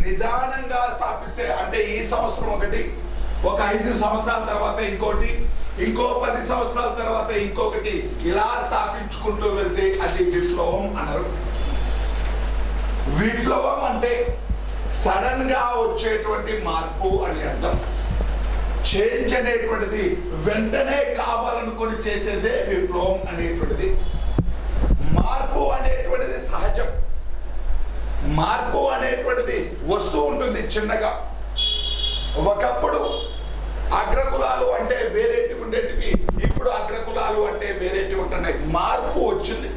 నిదానంగా స్థాపిస్తే, అంటే ఈ సంవత్సరం ఒకటి, ఒక 5 సంవత్సరాల తర్వాత ఇంకోటి, ఇంకో 10 సంవత్సరాల తర్వాత ఇంకొకటి, ఇలా స్థాపించుకుంటూ వెళ్తే అది విప్లవం అన్నారు. విప్లవం అంటే సడన్ గా వచ్చేటువంటి మార్పు అని అర్థం. చేంజ్ అనేటువంటిది వెంటనే కావాలనుకొని చేసేదే విప్లవం అనేటువంటిది. మార్పు అనేటువంటిది సహజం. మార్పు అనేటువంటిది వస్తూ ఉంటుంది చిన్నగా. ఒకప్పుడు అగ్రకులాలు అంటే వేరేటి ఉండేటివి, ఇప్పుడు అగ్రకులాలు అంటే వేరేటి ఉంటున్నాయి. మార్పు వచ్చింది.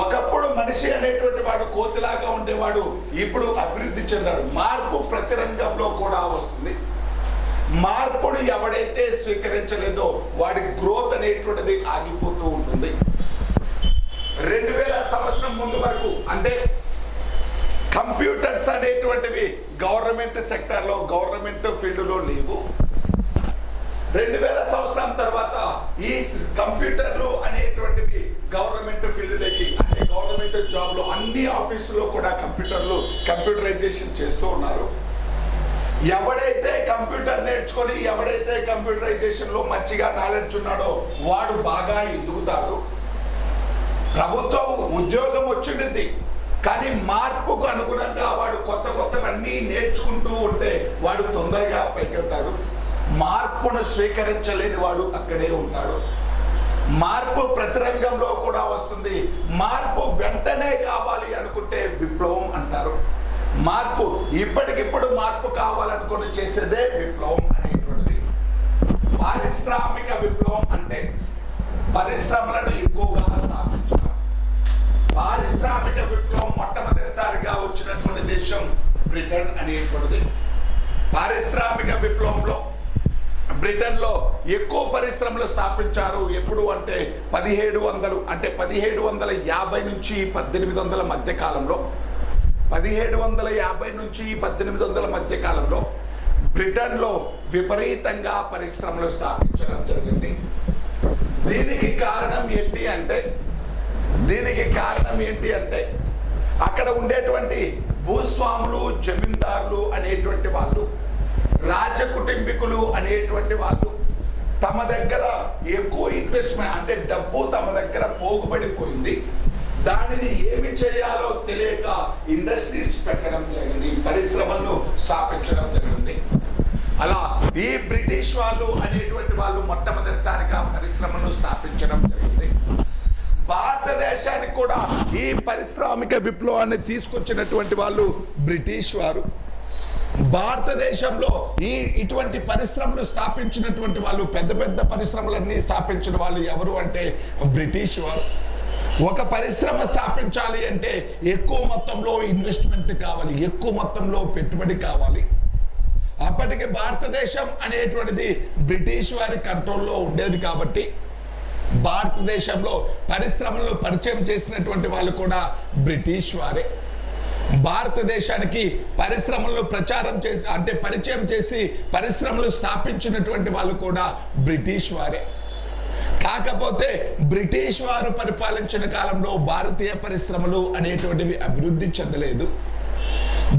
ఒకప్పుడు మనిషి అనేటువంటి వాడు కోతిలాగా ఉండేవాడు, ఇప్పుడు అభివృద్ధి చెందాడు. మార్పు ప్రతి రంగంలో కూడా వస్తుంది. మార్పును ఎవడైతే స్వీకరించలేదో వాడి గ్రోత్ అనేటువంటిది ఆగిపోతూ ఉంటుంది. 2000 సంవత్సరం ముందు వరకు అంటే కంప్యూటర్స్ అనేటువంటివి గవర్నమెంట్ సెక్టార్లో, గవర్నమెంట్ ఫీల్డ్లో లేవు. 2000 సంవత్సరం తర్వాత ఈ కంప్యూటర్లు అనేటువంటివి గవర్నమెంట్ ఫీల్డ్లోకి, అంటే గవర్నమెంట్ జాబ్లో అన్ని ఆఫీసులో కూడా కంప్యూటరైజేషన్ చేస్తూ ఉన్నారు. ఎవడైతే కంప్యూటర్ నేర్చుకొని, ఎవడైతే కంప్యూటరైజేషన్ లో మంచిగా నాలెడ్జ్ ఉన్నాడో వాడు బాగా ఎదుగుతాడు. ప్రభుత్వం ఉద్యోగం వచ్చింది, కానీ మార్పుకు అనుగుణంగా వాడు కొత్తవన్నీ నేర్చుకుంటూ ఉంటే వాడు తొందరగా పైకెళ్తాడు. మార్పును స్వీకరించలేని వాడు అక్కడే ఉంటాడు. మార్పు ప్రతి రంగంలో కూడా వస్తుంది. మార్పు వెంటనే కావాలి అనుకుంటే విప్లవం అంటారు. మార్పు ఇప్పటికిప్పుడు మార్పు కావాలనుకుని చేసేదే విప్లవం అనేటువంటిది. పారిశ్రామిక విప్లవం అంటే పరిశ్రమలను ఎక్కువగా స్థాపించడం. పారిశ్రామిక విప్లవం మొట్టమొదటిసారిగా వచ్చినటువంటి దేశం బ్రిటన్ అనేటువంటిది. పారిశ్రామిక విప్లవంలో బ్రిటన్లో ఎక్కువ పరిశ్రమలు స్థాపించారు. ఎప్పుడు అంటే 1700, అంటే 1750 నుంచి 1800 మధ్య కాలంలో, 1750 నుంచి 1800 మధ్య కాలంలో బ్రిటన్లో విపరీతంగా పరిశ్రమలు స్థాపించడం జరిగింది. దీనికి కారణం ఏంటి అంటే అక్కడ ఉండేటువంటి భూస్వాములు, జమీందారులు అనేటువంటి వాళ్ళు, రాజకుటుంబీకులు అనేటువంటి వాళ్ళు తమ దగ్గర ఎక్కువ ఇన్వెస్ట్మెంట్, అంటే డబ్బు తమ దగ్గర పోగుబడిపోయింది. దానిని ఏమి చేయాలో తెలియక ఇండస్ట్రీస్ పెట్టడం జరిగింది, పరిశ్రమలను స్థాపించడం జరిగింది. అలా ఈ బ్రిటిష్ వాళ్ళు అనేటువంటి వాళ్ళు మొట్టమొదటిసారిగా పరిశ్రమను స్థాపించడం జరిగింది. భారతదేశానికి కూడా ఈ పారిశ్రామిక విప్లవాన్ని తీసుకొచ్చినటువంటి వాళ్ళు బ్రిటిష్ వారు. భారతదేశంలో ఇటువంటి పరిశ్రమలు స్థాపించినటువంటి వాళ్ళు, పెద్ద పెద్ద పరిశ్రమలన్నీ స్థాపించిన వాళ్ళు ఎవరు అంటే బ్రిటిష్ వారు. ఒక పరిశ్రమ స్థాపించాలి అంటే ఎక్కువ మొత్తంలో ఇన్వెస్ట్మెంట్ కావాలి, ఎక్కువ మొత్తంలో పెట్టుబడి కావాలి. అప్పటికి భారతదేశం అనేటువంటిది బ్రిటిష్ వారి కంట్రోల్లో ఉండేది కాబట్టి భారతదేశంలో పరిశ్రమలను పరిచయం చేసినటువంటి వాళ్ళు కూడా బ్రిటిష్ వారే. భారతదేశానికి పరిశ్రమలను ప్రచారం చేసి, అంటే పరిచయం చేసి పరిశ్రమలు స్థాపించినటువంటి వాళ్ళు కూడా బ్రిటిష్ వారే. కాకపోతే బ్రిటిష్ వారు పరిపాలించిన కాలంలో భారతీయ పరిశ్రమలు అనేటువంటివి అభివృద్ధి చెందలేదు.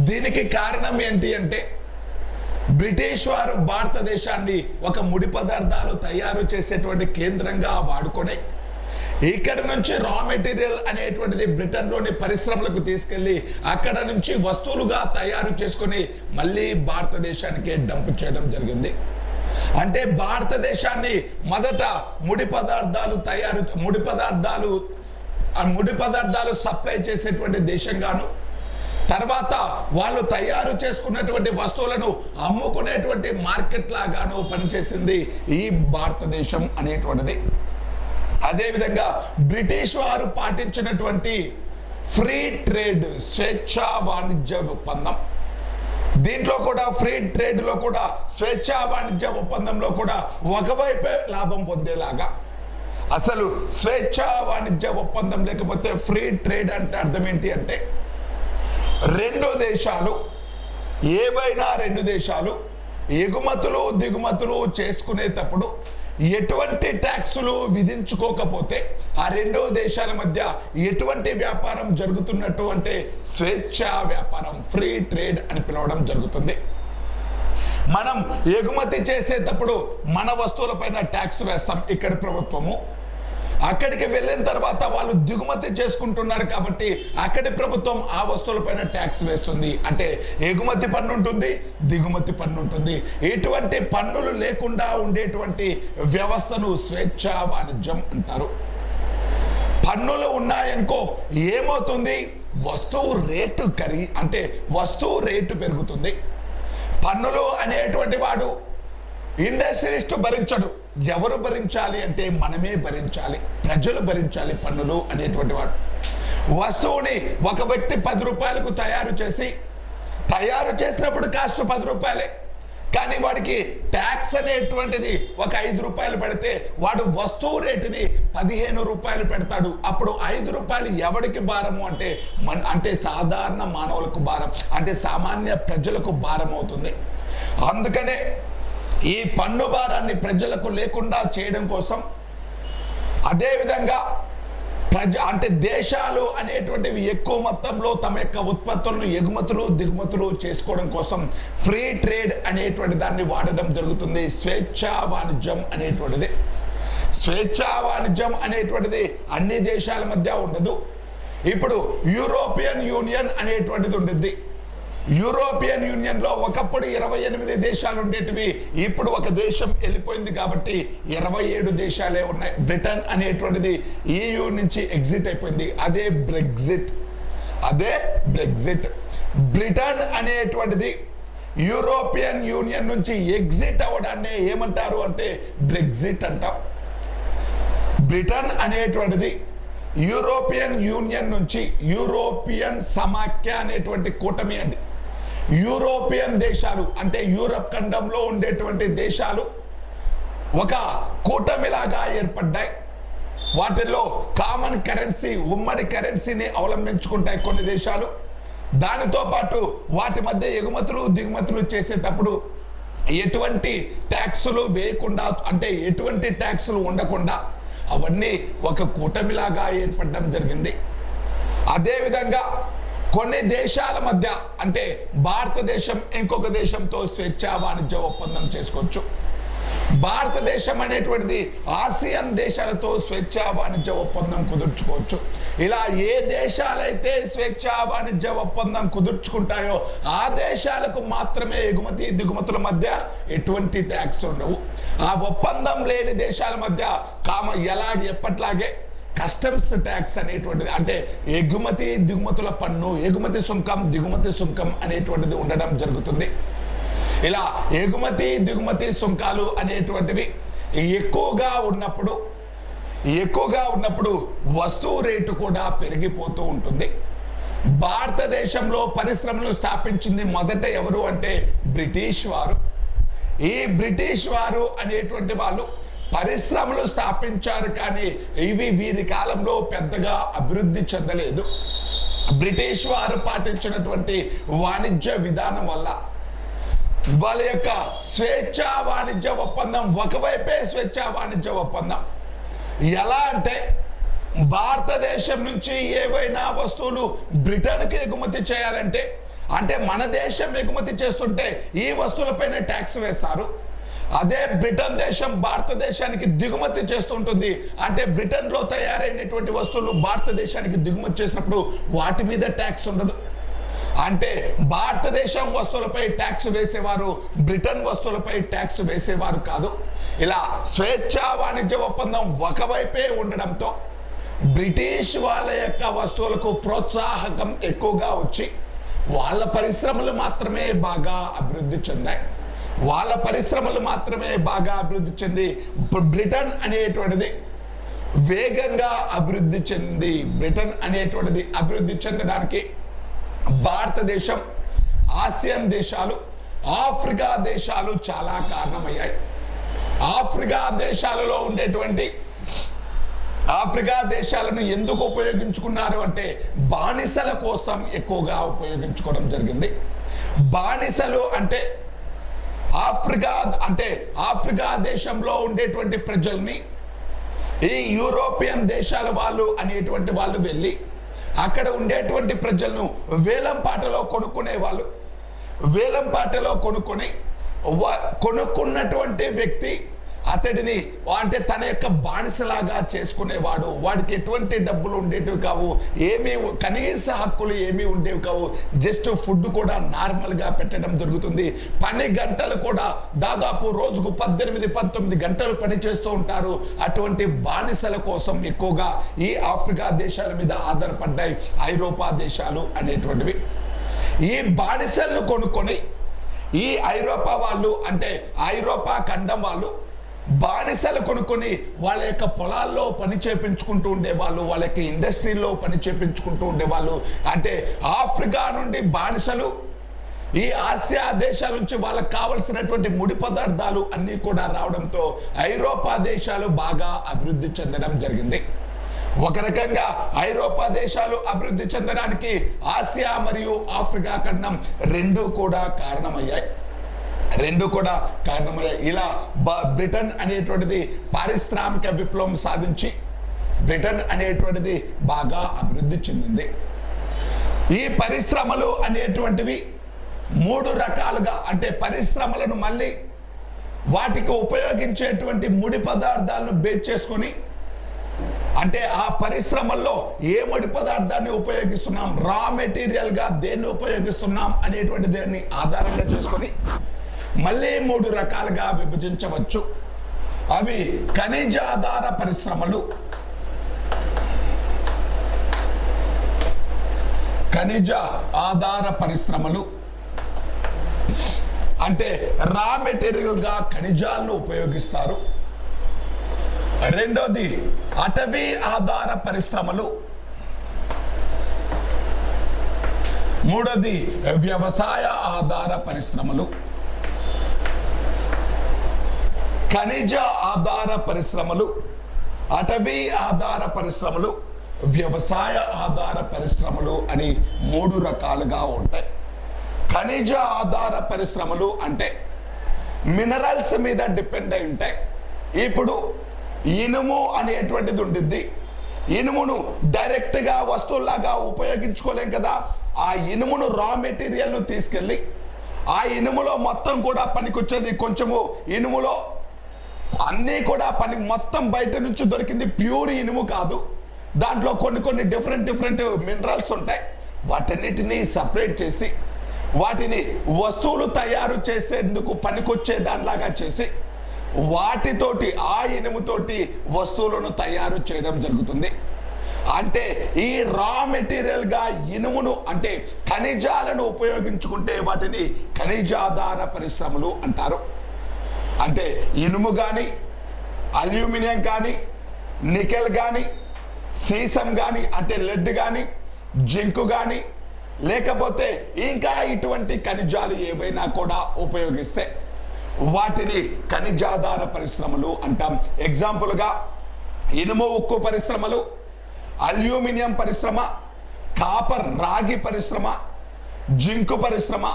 దీనికి కారణం ఏంటి అంటే బ్రిటిష్ వారు భారతదేశాన్ని ఒక ముడి పదార్థాలు తయారు చేసేటువంటి కేంద్రంగా వాడుకొని ఇక్కడ నుంచి రా మెటీరియల్ అనేటువంటిది బ్రిటన్లోని పరిశ్రమలకు తీసుకెళ్లి అక్కడ నుంచి వస్తువులుగా తయారు చేసుకొని మళ్ళీ భారతదేశానికి డంప్ చేయడం జరిగింది. అంటే భారతదేశాన్ని మొదట ముడి పదార్థాలు సప్లై చేసేటువంటి దేశంగాను, తర్వాత వాళ్ళు తయారు చేసుకున్నటువంటి వస్తువులను అమ్ముకునేటువంటి మార్కెట్ లాగాను పనిచేసింది ఈ భారతదేశం అనేటువంటిది. అదేవిధంగా బ్రిటిష్ వారు పాటించినటువంటి ఫ్రీ ట్రేడ్, స్వేచ్ఛా వాణిజ్య ఒప్పందం, దీంట్లో కూడా ఫ్రీ ట్రేడ్లో కూడా స్వేచ్ఛా వాణిజ్య ఒప్పందంలో కూడా ఒకవైపే లాభం పొందేలాగా. అసలు స్వేచ్ఛా వాణిజ్య ఒప్పందం లేకపోతే ఫ్రీ ట్రేడ్ అంటే అర్థం ఏంటి అంటే ఏవైనా రెండు దేశాలు ఎగుమతులు దిగుమతులు చేసుకునేటప్పుడు ఎటువంటి ట్యాక్సులు విధించుకోకపోతే ఆ రెండు దేశాల మధ్య ఎటువంటి వ్యాపారం జరుగుతున్నట్టు అంటే స్వేచ్ఛా వ్యాపారం, ఫ్రీ ట్రేడ్ అని పిలవడం జరుగుతుంది. మనం ఎగుమతి చేసేటప్పుడు మన వస్తువులపైన ట్యాక్స్ వేస్తాం ఇక్కడి ప్రభుత్వము. అక్కడికి వెళ్ళిన తర్వాత వాళ్ళు దిగుమతి చేసుకుంటున్నారు కాబట్టి అక్కడి ప్రభుత్వం ఆ వస్తువులపైన ట్యాక్స్ వేస్తుంది. అంటే ఎగుమతి పన్ను ఉంటుంది, దిగుమతి పన్ను ఉంటుంది. ఇటువంటి పన్నులు లేకుండా ఉండేటువంటి వ్యవస్థను స్వేచ్ఛా వాణిజ్యం అంటారు. పన్నులు ఉన్నాయనుకో ఏమవుతుంది, వస్తువు రేటు అంటే వస్తువు రేటు పెరుగుతుంది. పన్నులు అనేటువంటి వాడు ఇండస్ట్రియలిస్ట్ భరించడు. ఎవరు భరించాలి అంటే మనమే భరించాలి, ప్రజలు భరించాలి పన్నులు అనేటువంటి వాడు. వస్తువుని ఒక వ్యక్తి 10 రూపాయలకు తయారు చేసినప్పుడు కాస్ట్ 10 రూపాయలే, కానీ వాడికి ట్యాక్స్ అనేటువంటిది ఒక 5 రూపాయలు పెడితే వాడు వస్తువు రేటుని 15 రూపాయలు పెడతాడు. అప్పుడు 5 రూపాయలు ఎవరికి భారము అంటే సాధారణ మానవులకు భారం, అంటే సామాన్య ప్రజలకు భారం అవుతుంది. అందుకనే ఈ పన్ను భారాన్ని ప్రజలకు లేకుండా చేయడం కోసం, అదేవిధంగా అంటే దేశాలు అనేటువంటివి ఎక్కువ మొత్తంలో తమ యొక్క ఉత్పత్తులను ఎగుమతులు దిగుమతులు చేసుకోవడం కోసం ఫ్రీ ట్రేడ్ అనేటువంటి దాన్ని వాడడం జరుగుతుంది. స్వేచ్ఛా వాణిజ్యం అనేటువంటిది. స్వేచ్ఛా వాణిజ్యం అనేటువంటిది అన్ని దేశాల మధ్య ఉండదు. ఇప్పుడు యూరోపియన్ యూనియన్ అనేటువంటిది ఉంటుంది. యూరోపియన్ యూనియన్లో ఒకప్పుడు 28 దేశాలు ఉండేటివి, ఇప్పుడు ఒక దేశం వెళ్ళిపోయింది కాబట్టి 27 దేశాలే ఉన్నాయి. బ్రిటన్ అనేటువంటిది EU నుంచి ఎగ్జిట్ అయిపోయింది. అదే బ్రెగ్జిట్. బ్రిటన్ అనేటువంటిది యూరోపియన్ యూనియన్ నుంచి ఎగ్జిట్ అవ్వడాన్ని ఏమంటారు అంటే బ్రెగ్జిట్ అంటాం. బ్రిటన్ అనేటువంటిది యూరోపియన్ యూనియన్ నుంచి యూరోపియన్ సమాఖ్య అనేటువంటి కూటమి అండి. యూరోపియన్ దేశాలు అంటే యూరప్ ఖండంలో ఉండేటువంటి దేశాలు ఒక కూటమిలాగా ఏర్పడ్డాయి. వాటిల్లో కామన్ కరెన్సీ, ఉమ్మడి కరెన్సీని అవలంబించుకుంటాయి కొన్ని దేశాలు. దానితో పాటు వాటి మధ్య ఎగుమతులు దిగుమతులు చేసేటప్పుడు ఎటువంటి ట్యాక్సులు వేయకుండా, అంటే ఎటువంటి ట్యాక్సులు ఉండకుండా అవన్నీ ఒక కూటమిలాగా ఏర్పడడం జరిగింది. అదేవిధంగా కొన్ని దేశాల మధ్య అంటే భారతదేశం ఇంకొక దేశంతో స్వేచ్ఛా వాణిజ్య ఒప్పందం చేసుకోవచ్చు. భారతదేశం అనేటువంటిది ఆసియన్ దేశాలతో స్వేచ్ఛా వాణిజ్య ఒప్పందం కుదుర్చుకోవచ్చు. ఇలా ఏ దేశాలైతే స్వేచ్ఛా వాణిజ్య ఒప్పందం కుదుర్చుకుంటాయో ఆ దేశాలకు మాత్రమే ఎగుమతి దిగుమతుల మధ్య ఎటువంటి ట్యాక్స్ ఉండవు. ఆ ఒప్పందం లేని దేశాల మధ్య ఎప్పట్లాగే కస్టమ్స్ ట్యాక్స్ అనేటువంటిది, అంటే ఎగుమతి దిగుమతుల పన్ను, ఎగుమతి సుంకం దిగుమతి సుంకం అనేటువంటిది ఉండడం జరుగుతుంది. ఇలా ఎగుమతి దిగుమతి సుంకాలు అనేటువంటివి ఎక్కువగా ఉన్నప్పుడు వస్తువు రేటు కూడా పెరిగిపోతూ ఉంటుంది. భారతదేశంలో పరిశ్రమలు స్థాపించింది మొదట ఎవరు అంటే బ్రిటిష్ వారు. ఈ బ్రిటిష్ వారు అనేటువంటి వాళ్ళు పరిశ్రమలు స్థాపించారు, కానీ ఇవి వీరి కాలంలో పెద్దగా అభివృద్ధి చెందలేదు. బ్రిటిష్ వారు పాటించినటువంటి వాణిజ్య విధానం వల్ల వాళ్ళ యొక్క స్వేచ్ఛా వాణిజ్య ఒప్పందం ఒకవైపే స్వేచ్ఛా వాణిజ్య ఒప్పందం. ఎలా అంటే భారతదేశం నుంచి ఏవైనా వస్తువులు బ్రిటన్కి ఎగుమతి చేయాలంటే, అంటే మన దేశం ఎగుమతి చేస్తుంటే ఈ వస్తువులపైన ట్యాక్స్ వేస్తారు. అదే బ్రిటన్ దేశం భారతదేశానికి దిగుమతి చేస్తుంటుంది, అంటే బ్రిటన్లో తయారైనటువంటి వస్తువులు భారతదేశానికి దిగుమతి చేసినప్పుడు వాటి మీద ట్యాక్స్ ఉండదు. అంటే భారతదేశం వస్తువులపై ట్యాక్స్ వేసేవారు, బ్రిటన్ వస్తువులపై ట్యాక్స్ వేసేవారు కాదు. ఇలా స్వేచ్ఛా వాణిజ్య ఒప్పందం ఒకవైపే ఉండడంతో బ్రిటిష్ వాళ్ళ యొక్క వస్తువులకు ప్రోత్సాహకం ఎక్కువగా వచ్చి వాళ్ళ పరిశ్రమలు మాత్రమే బాగా అభివృద్ధి చెంది బ్రిటన్ అనేటువంటిది వేగంగా అభివృద్ధి చెందింది. బ్రిటన్ అనేటువంటిది అభివృద్ధి చెందడానికి భారతదేశం, ఆసియన్ దేశాలు, ఆఫ్రికా దేశాలు చాలా కారణమయ్యాయి. ఆఫ్రికా దేశాలను ఎందుకు ఉపయోగించుకున్నారు అంటే బానిసల కోసం ఎక్కువగా ఉపయోగించుకోవడం జరిగింది. బానిసలు అంటే ఆఫ్రికా దేశంలో ఉండేటువంటి ప్రజల్ని ఈ యూరోపియన్ దేశాల వాళ్ళు అనేటువంటి వాళ్ళు వెళ్ళి అక్కడ ఉండేటువంటి ప్రజలను వేలం పాటలో కొనుక్కున్నటువంటి వ్యక్తి అతడిని అంటే తన యొక్క బానిసలాగా చేసుకునేవాడు. వాడికి ఎటువంటి డబ్బులు ఉండేటివి కావు, కనీస హక్కులు ఏమీ ఉండేవి కావు. జస్ట్ ఫుడ్ కూడా నార్మల్గా పెట్టడం జరుగుతుంది. పని గంటలు కూడా దాదాపు రోజుకు 18-19 గంటలు పని చేస్తూ ఉంటారు. అటువంటి బానిసల కోసం ఎక్కువగా ఈ ఆఫ్రికా దేశాల మీద ఆధారపడ్డాయి ఐరోపా దేశాలు అనేటువంటివి. ఈ బానిసలను కొనుక్కొని ఈ ఐరోపా వాళ్ళు అంటే ఐరోపా ఖండం వాళ్ళు బానిసలు కొనుక్కొని వాళ్ళ యొక్క పొలాల్లో పని చేపించుకుంటూ ఉండేవాళ్ళు, వాళ్ళ యొక్క ఇండస్ట్రీలో పని చేపించుకుంటూ ఉండేవాళ్ళు. అంటే ఆఫ్రికా నుండి బానిసలు ఈ ఆసియా దేశాల నుంచి వాళ్ళకి కావలసినటువంటి ముడి పదార్థాలు అన్నీ కూడా రావడంతో ఐరోపా దేశాలు బాగా అభివృద్ధి చెందడం జరిగింది. ఒక రకంగా ఐరోపా దేశాలు అభివృద్ధి చెందడానికి ఆసియా మరియు ఆఫ్రికా ఖండం రెండూ కూడా కారణమయ్యాయి. ఇలా బ్రిటన్ అనేటువంటిది పారిశ్రామిక విప్లవం సాధించి బ్రిటన్ అనేటువంటిది బాగా అభివృద్ధి చెందింది. ఈ పరిశ్రమలు అనేటువంటివి 3 రకాలుగా అంటే పరిశ్రమలను మళ్ళీ వాటికి ఉపయోగించేటువంటి ముడి పదార్థాలను బేస్ చేసుకొని అంటే ఆ పరిశ్రమల్లో ఏ ముడి పదార్థాన్ని ఉపయోగిస్తున్నాం, రా మెటీరియల్గా దేన్ని ఉపయోగిస్తున్నాం అనేటువంటి దాన్ని ఆధారంగా చేసుకొని మళ్ళీ 3 రకాలుగా విభజించవచ్చు. అవి ఖనిజాధార పరిశ్రమలు, ఖనిజ ఆధార పరిశ్రమలు అంటే రా మెటీరియల్గా ఖనిజాలను ఉపయోగిస్తారు. రెండోది అటవీ ఆధార పరిశ్రమలు, మూడోది వ్యవసాయ ఆధార పరిశ్రమలు. ఖనిజ ఆధార పరిశ్రమలు, అటవీ ఆధార పరిశ్రమలు, వ్యవసాయ ఆధార పరిశ్రమలు అని 3 రకాలుగా ఉంటాయి. ఖనిజ ఆధార పరిశ్రమలు అంటే మినరల్స్ మీద డిపెండ్ అయి ఉంటాయి. ఇప్పుడు ఇనుము అనేటువంటిది ఉండిద్ది. ఇనుమును డైరెక్ట్గా వస్తువులాగా ఉపయోగించుకోలేం కదా. ఆ ఇనుమును రా మెటీరియల్ను తీసుకెళ్ళి ఆ ఇనుములో మొత్తం కూడా పనికొచ్చేది కొంచెము ఇనుములో అన్నీ కూడా మొత్తం బయట నుంచి దొరికింది ప్యూర్ ఇనుము కాదు. దాంట్లో కొన్ని డిఫరెంట్ మినరల్స్ ఉంటాయి. వాటన్నిటినీ సపరేట్ చేసి వాటిని వస్తువులు తయారు చేసేందుకు పనికొచ్చే దానిలాగా చేసి వాటితోటి ఆ ఇనుముతోటి వస్తువులను తయారు చేయడం జరుగుతుంది. అంటే ఈ రా మెటీరియల్గా ఇనుమును అంటే ఖనిజాలను ఉపయోగించుకుంటే వాటిని ఖనిజాధార పరిశ్రమలు అంటారు. అంటే ఇనుము కానీ, అల్యూమినియం కానీ, నికెల్ కానీ, సీసం కానీ అంటే లెడ్ కానీ, జింకు కానీ, లేకపోతే ఇంకా ఇటువంటి ఖనిజాలు ఏవైనా కూడా ఉపయోగిస్తే వాటిని ఖనిజాధార పరిశ్రమలు అంటాం. ఎగ్జాంపుల్గా ఇనుము ఉక్కు పరిశ్రమలు, అల్యూమినియం పరిశ్రమ, కాపర్ రాగి పరిశ్రమ, జింకు పరిశ్రమ,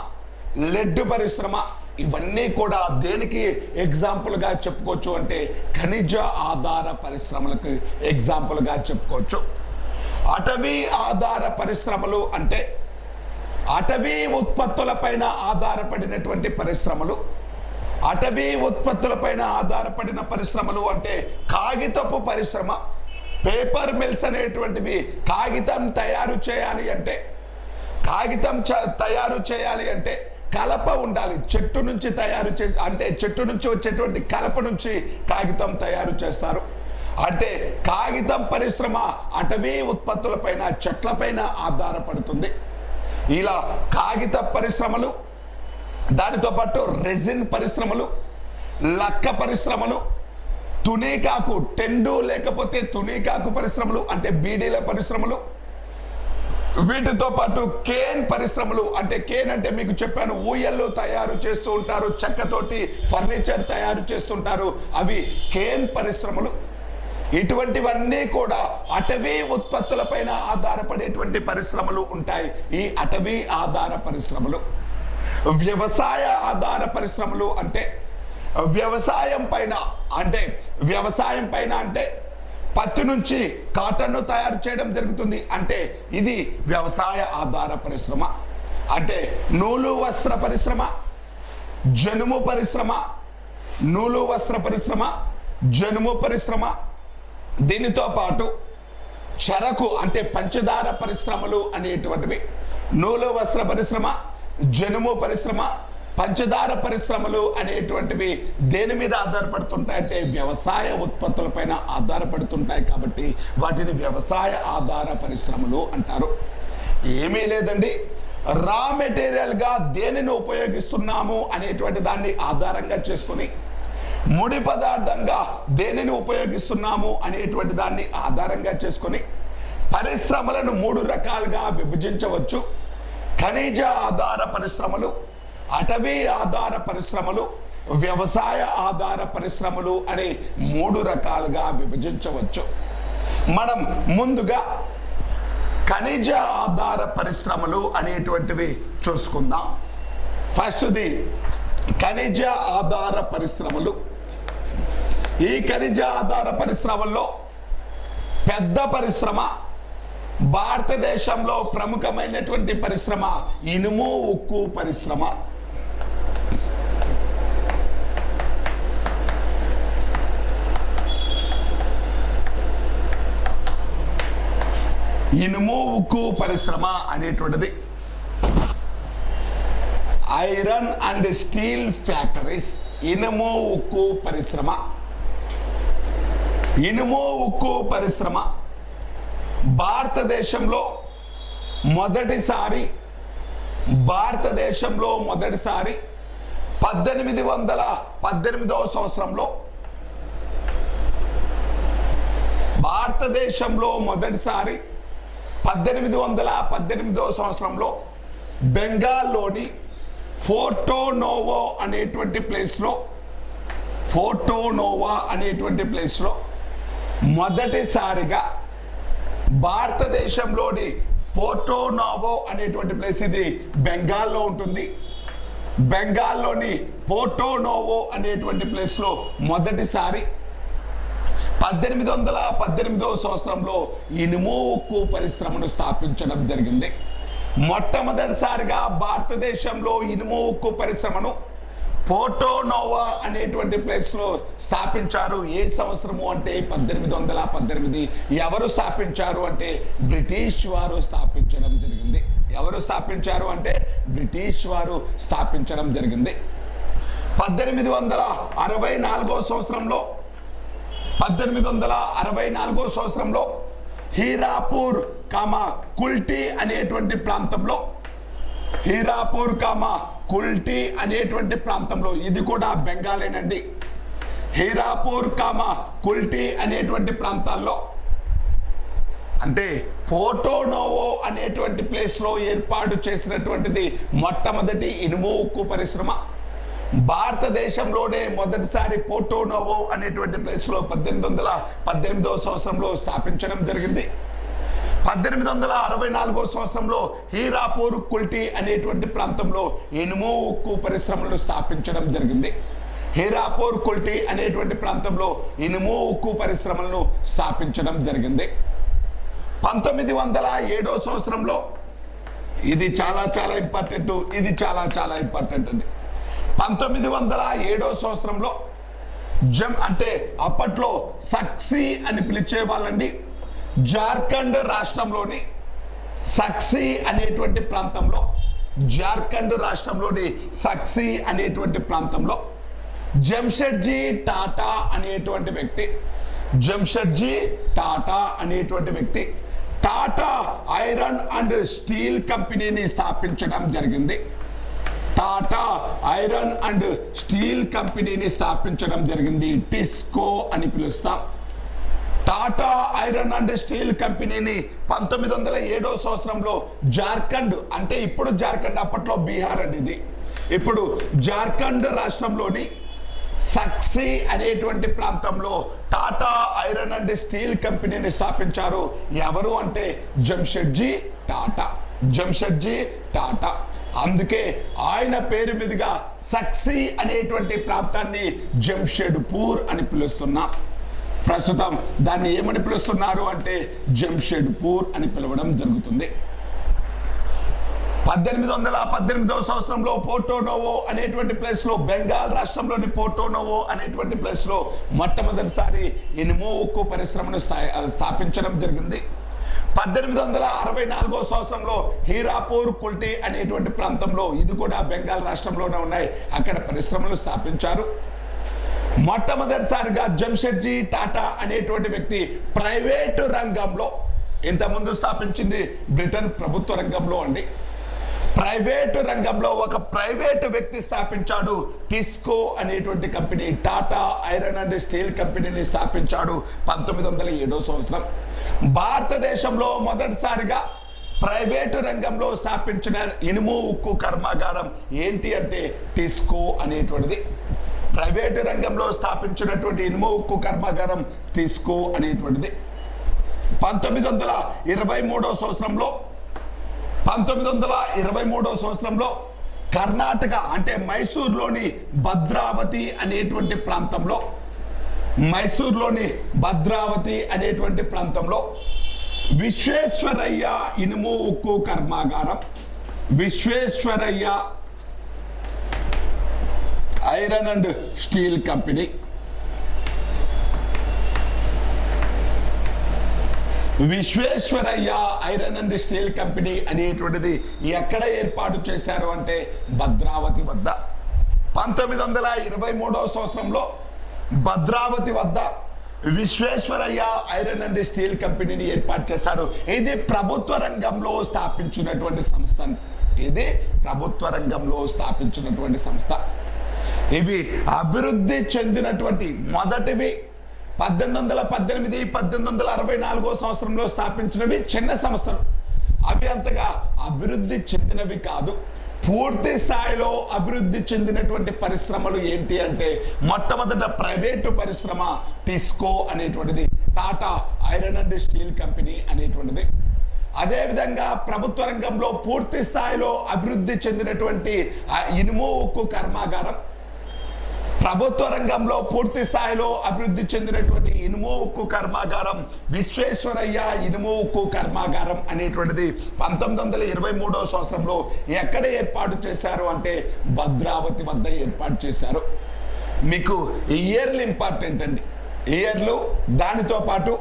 లెడ్ పరిశ్రమ ఇవన్నీ కూడా దేనికి ఎగ్జాంపుల్గా చెప్పుకోవచ్చు అంటే ఖనిజ ఆధార పరిశ్రమలకు ఎగ్జాంపుల్గా చెప్పుకోవచ్చు. అటవీ ఆధార పరిశ్రమలు అంటే అటవీ ఉత్పత్తులపైన ఆధారపడినటువంటి పరిశ్రమలు. అటవీ ఉత్పత్తులపైన ఆధారపడిన పరిశ్రమలు అంటే కాగితపు పరిశ్రమ, పేపర్ మిల్స్ అనేటువంటివి. కాగితం తయారు చేయాలి అంటే కలప ఉండాలి. చెట్టు నుంచి తయారు చేసి అంటే చెట్టు నుంచి వచ్చేటువంటి కలప నుంచి కాగితం తయారు చేస్తారు. అంటే కాగితం పరిశ్రమ అటవీ ఉత్పత్తులపైన చెట్లపైన ఆధారపడుతుంది. ఇలా కాగిత పరిశ్రమలు, దానితో పాటు రెజిన్ పరిశ్రమలు, లక్క పరిశ్రమలు, తునికాకు టెండు లేకపోతే తునికాకు పరిశ్రమలు అంటే బీడీల పరిశ్రమలు, వీటితో పాటు కేన్ పరిశ్రమలు అంటే కేన్ అంటే మీకు చెప్పాను ఊయళ్ళు తయారు చేస్తూ ఉంటారు, చెక్కతోటి ఫర్నిచర్ తయారు చేస్తుంటారు, అవి కేన్ పరిశ్రమలు. ఇటువంటివన్నీ కూడా అటవీ ఉత్పత్తులపైన ఆధారపడేటువంటి పరిశ్రమలు ఉంటాయి, ఈ అటవీ ఆధార పరిశ్రమలు. వ్యవసాయ ఆధార పరిశ్రమలు అంటే వ్యవసాయం పైన అంటే పత్తి నుంచి కాటన్ను తయారు చేయడం జరుగుతుంది. అంటే ఇది వ్యవసాయ ఆధార పరిశ్రమ. అంటే నూలు వస్త్ర పరిశ్రమ, జనుము పరిశ్రమ, నూలు వస్త్ర పరిశ్రమ, జనుము పరిశ్రమ, దీనితో పాటు చెరకు అంటే పంచదార పరిశ్రమలు అనేటువంటివి, నూలు వస్త్ర పరిశ్రమ, జనుము పరిశ్రమ, పంచదార పరిశ్రమలు అనేటువంటివి దేని మీద ఆధారపడుతుంటాయి అంటే వ్యవసాయ ఉత్పత్తులపైన ఆధారపడుతుంటాయి. కాబట్టి వాటిని వ్యవసాయ ఆధార పరిశ్రమలు అంటారు. ఏమీ లేదండి, రా మెటీరియల్గా దేనిని ఉపయోగిస్తున్నాము అనేటువంటి దాన్ని ఆధారంగా చేసుకొని, ముడి పదార్థంగా దేనిని ఉపయోగిస్తున్నాము అనేటువంటి దాన్ని ఆధారంగా చేసుకొని పరిశ్రమలను 3 రకాలుగా విభజించవచ్చు. ఖనిజ ఆధార పరిశ్రమలు, అటవీ ఆధార పరిశ్రమలు, వ్యవసాయ ఆధార పరిశ్రమలు అనే 3 రకాలుగా విభజించవచ్చు. మనం ముందుగా ఖనిజ ఆధార పరిశ్రమలు అనేటువంటివి చూసుకుందాం. ఫస్ట్ది ఖనిజ ఆధార పరిశ్రమలు. ఈ ఖనిజ ఆధార పరిశ్రమల్లో పెద్ద పరిశ్రమ, భారతదేశంలో ప్రముఖమైనటువంటి పరిశ్రమ ఇనుము ఉక్కు పరిశ్రమ. ఇనుము ఉక్కు పరిశ్రమ అనేటువంటిది ఐరన్ అండ్ స్టీల్ ఫ్యాక్టరీస్. ఇనుము ఉక్కు పరిశ్రమ, ఇనుము ఉక్కు పరిశ్రమ భారతదేశంలో మొదటిసారి 1818వ సంవత్సరంలో భారతదేశంలో మొదటిసారి 1818వ సంవత్సరంలో బెంగాల్లోని ఫోర్టోనోవా అనేటువంటి ప్లేస్లో మొదటిసారిగా భారతదేశంలోని పోర్టోనోవో అనేటువంటి ప్లేస్, ఇది బెంగాల్లో ఉంటుంది. బెంగాల్లోని పోర్టోనోవో అనేటువంటి ప్లేస్లో మొదటిసారి 1818వ సంవత్సరంలో ఇనుము ఉక్కు పరిశ్రమను స్థాపించడం జరిగింది. మొట్టమొదటిసారిగా భారతదేశంలో ఇనుము ఉక్కు పరిశ్రమను పోర్టోనోవా అనేటువంటి ప్లేస్లో స్థాపించారు. ఏ సంవత్సరము అంటే 1818. ఎవరు స్థాపించారు అంటే బ్రిటిష్ వారు స్థాపించడం జరిగింది. ఎవరు స్థాపించారు అంటే బ్రిటిష్ వారు స్థాపించడం జరిగింది. 1864వ సంవత్సరంలో హీరాపూర్ కుల్టీ అనేటువంటి ప్రాంతంలో, ఇది కూడా బెంగాలేనండి. హీరాపూర్ కుల్టీ అనేటువంటి ప్రాంతాల్లో అంటే పోర్టోనోవో అనేటువంటి ప్లేస్లో ఏర్పాటు చేసినటువంటిది మొట్టమొదటి ఇనుము ఉక్కు పరిశ్రమ. భారతదేశంలోనే మొదటిసారి పోర్టోనోవో అనేటువంటి ప్లేస్లో 1818వ సంవత్సరంలో స్థాపించడం జరిగింది. 1864వ సంవత్సరంలో హీరాపూర్ కుల్టీ అనేటువంటి ప్రాంతంలో ఇనుము ఉక్కు పరిశ్రమలు స్థాపించడం జరిగింది. హీరాపూర్ కుల్టీ అనేటువంటి ప్రాంతంలో ఇనుము ఉక్కు పరిశ్రమలను స్థాపించడం జరిగింది. 1907వ సంవత్సరంలో, ఇది చాలా ఇంపార్టెంట్ అండి. 1907వ సంవత్సరంలో అంటే అప్పట్లో సక్సీ అని పిలిచే వాళ్ళండి. జార్ఖండ్ రాష్ట్రంలోని సక్సీ అనేటువంటి ప్రాంతంలో జంషెడ్జీ టాటా అనేటువంటి వ్యక్తి టాటా ఐరన్ అండ్ స్టీల్ కంపెనీని స్థాపించడం జరిగింది. టిస్కో అని పిలుస్తాం. టాటా ఐరన్ అండ్ స్టీల్ కంపెనీని 1907వ సంవత్సరంలో జార్ఖండ్, అంటే ఇప్పుడు జార్ఖండ్, అప్పట్లో బీహార్ అండి ఇది. ఇప్పుడు జార్ఖండ్ రాష్ట్రంలోని సక్సీ అనేటువంటి ప్రాంతంలో టాటా ఐరన్ అండ్ స్టీల్ కంపెనీని స్థాపించారు. ఎవరు అంటే జంషెడ్జీ టాటా. అందుకే ఆయన పేరు మీదుగా సక్సీ అనేటువంటి ప్రాంతాన్ని జంషెడ్పూర్ అని పిలుస్తున్నాం. ప్రస్తుతం దాన్ని ఏమని పిలుస్తున్నారు అంటే జంషెడ్పూర్ అని పిలవడం జరుగుతుంది. 1818వ సంవత్సరంలో పోర్టోనోవో అనేటువంటి ప్లేస్ లో, బెంగాల్ రాష్ట్రంలోని పోర్టోనోవో అనేటువంటి ప్లేస్ లో మొట్టమొదటిసారి ఇనుము ఉక్కు పరిశ్రమను స్థాపించడం జరిగింది. 1864వ సంవత్సరంలో హీరాపూర్ కుల్టీ అనేటువంటి ప్రాంతంలో, ఇది కూడా బెంగాల్ రాష్ట్రంలోనే ఉన్నాయి, అక్కడ పరిశ్రమలు స్థాపించారు. మొట్టమొదటిసారిగా జంషెడ్జీ టాటా అనేటువంటి వ్యక్తి ప్రైవేటు రంగంలో, ఇంతకుముందు స్థాపించింది బ్రిటన్ ప్రభుత్వ రంగంలో అండి, ప్రైవేటు రంగంలో ఒక ప్రైవేటు వ్యక్తి స్థాపించాడు టిస్కో అనేటువంటి company. Tata iron and steel కంపెనీని స్థాపించాడు 1907వ సంవత్సరం. భారతదేశంలో మొదటిసారిగా ప్రైవేటు రంగంలో స్థాపించిన ఇనుము ఉక్కు కర్మాగారం ఏంటి అంటే టిస్కో అనేటువంటిది. ప్రైవేటు రంగంలో స్థాపించినటువంటి ఇనుము ఉక్కు కర్మాగారం టిస్కో అనేటువంటిది. 1923వ సంవత్సరంలో కర్ణాటక అంటే మైసూర్లోని భద్రావతి అనేటువంటి ప్రాంతంలో విశ్వేశ్వరయ్య ఇనుము ఉక్కు కర్మాగారం, Visvesvaraya iron and steel company, Visvesvaraya iron and steel company అనేటువంటిది ఎక్కడ ఏర్పాటు చేశారు అంటే భద్రావతి వద్ద. 1923వ సంవత్సరంలో భద్రావతి వద్ద విశ్వేశ్వరయ్య ఐరన్ అండ్ స్టీల్ కంపెనీని ఏర్పాటు చేశారు. ఇది ప్రభుత్వ రంగంలో స్థాపించినటువంటి సంస్థ. ఇవి అభివృద్ధి చెందినటువంటి మొదటివి 1818, 1864వ సంవత్సరంలో స్థాపించినవి చిన్న సంస్థలు. అవి అంతగా అభివృద్ధి చెందినవి కాదు. పూర్తి స్థాయిలో అభివృద్ధి చెందినటువంటి పరిశ్రమలు ఏంటి అంటే మొట్టమొదట ప్రైవేటు పరిశ్రమ టిస్కో అనేటువంటిది, Tata iron and steel company అనేటువంటిది. అదేవిధంగా ప్రభుత్వ రంగంలో పూర్తి స్థాయిలో అభివృద్ధి చెందినటువంటి ఇనుము ఉక్కు కర్మాగారం, ప్రభుత్వ రంగంలో పూర్తి స్థాయిలో అభివృద్ధి చెందినటువంటి ఇనుము ఉక్కు కర్మాగారం విశ్వేశ్వరయ్య ఇనుము ఉక్కు కర్మాగారం అనేటువంటిది 1923వ సంవత్సరంలో ఎక్కడ ఏర్పాటు చేశారు అంటే భద్రావతి వద్ద ఏర్పాటు చేశారు. మీకు ఇయర్లు ఇంపార్టెంట్ అండి, ఇయర్లు, దానితో పాటు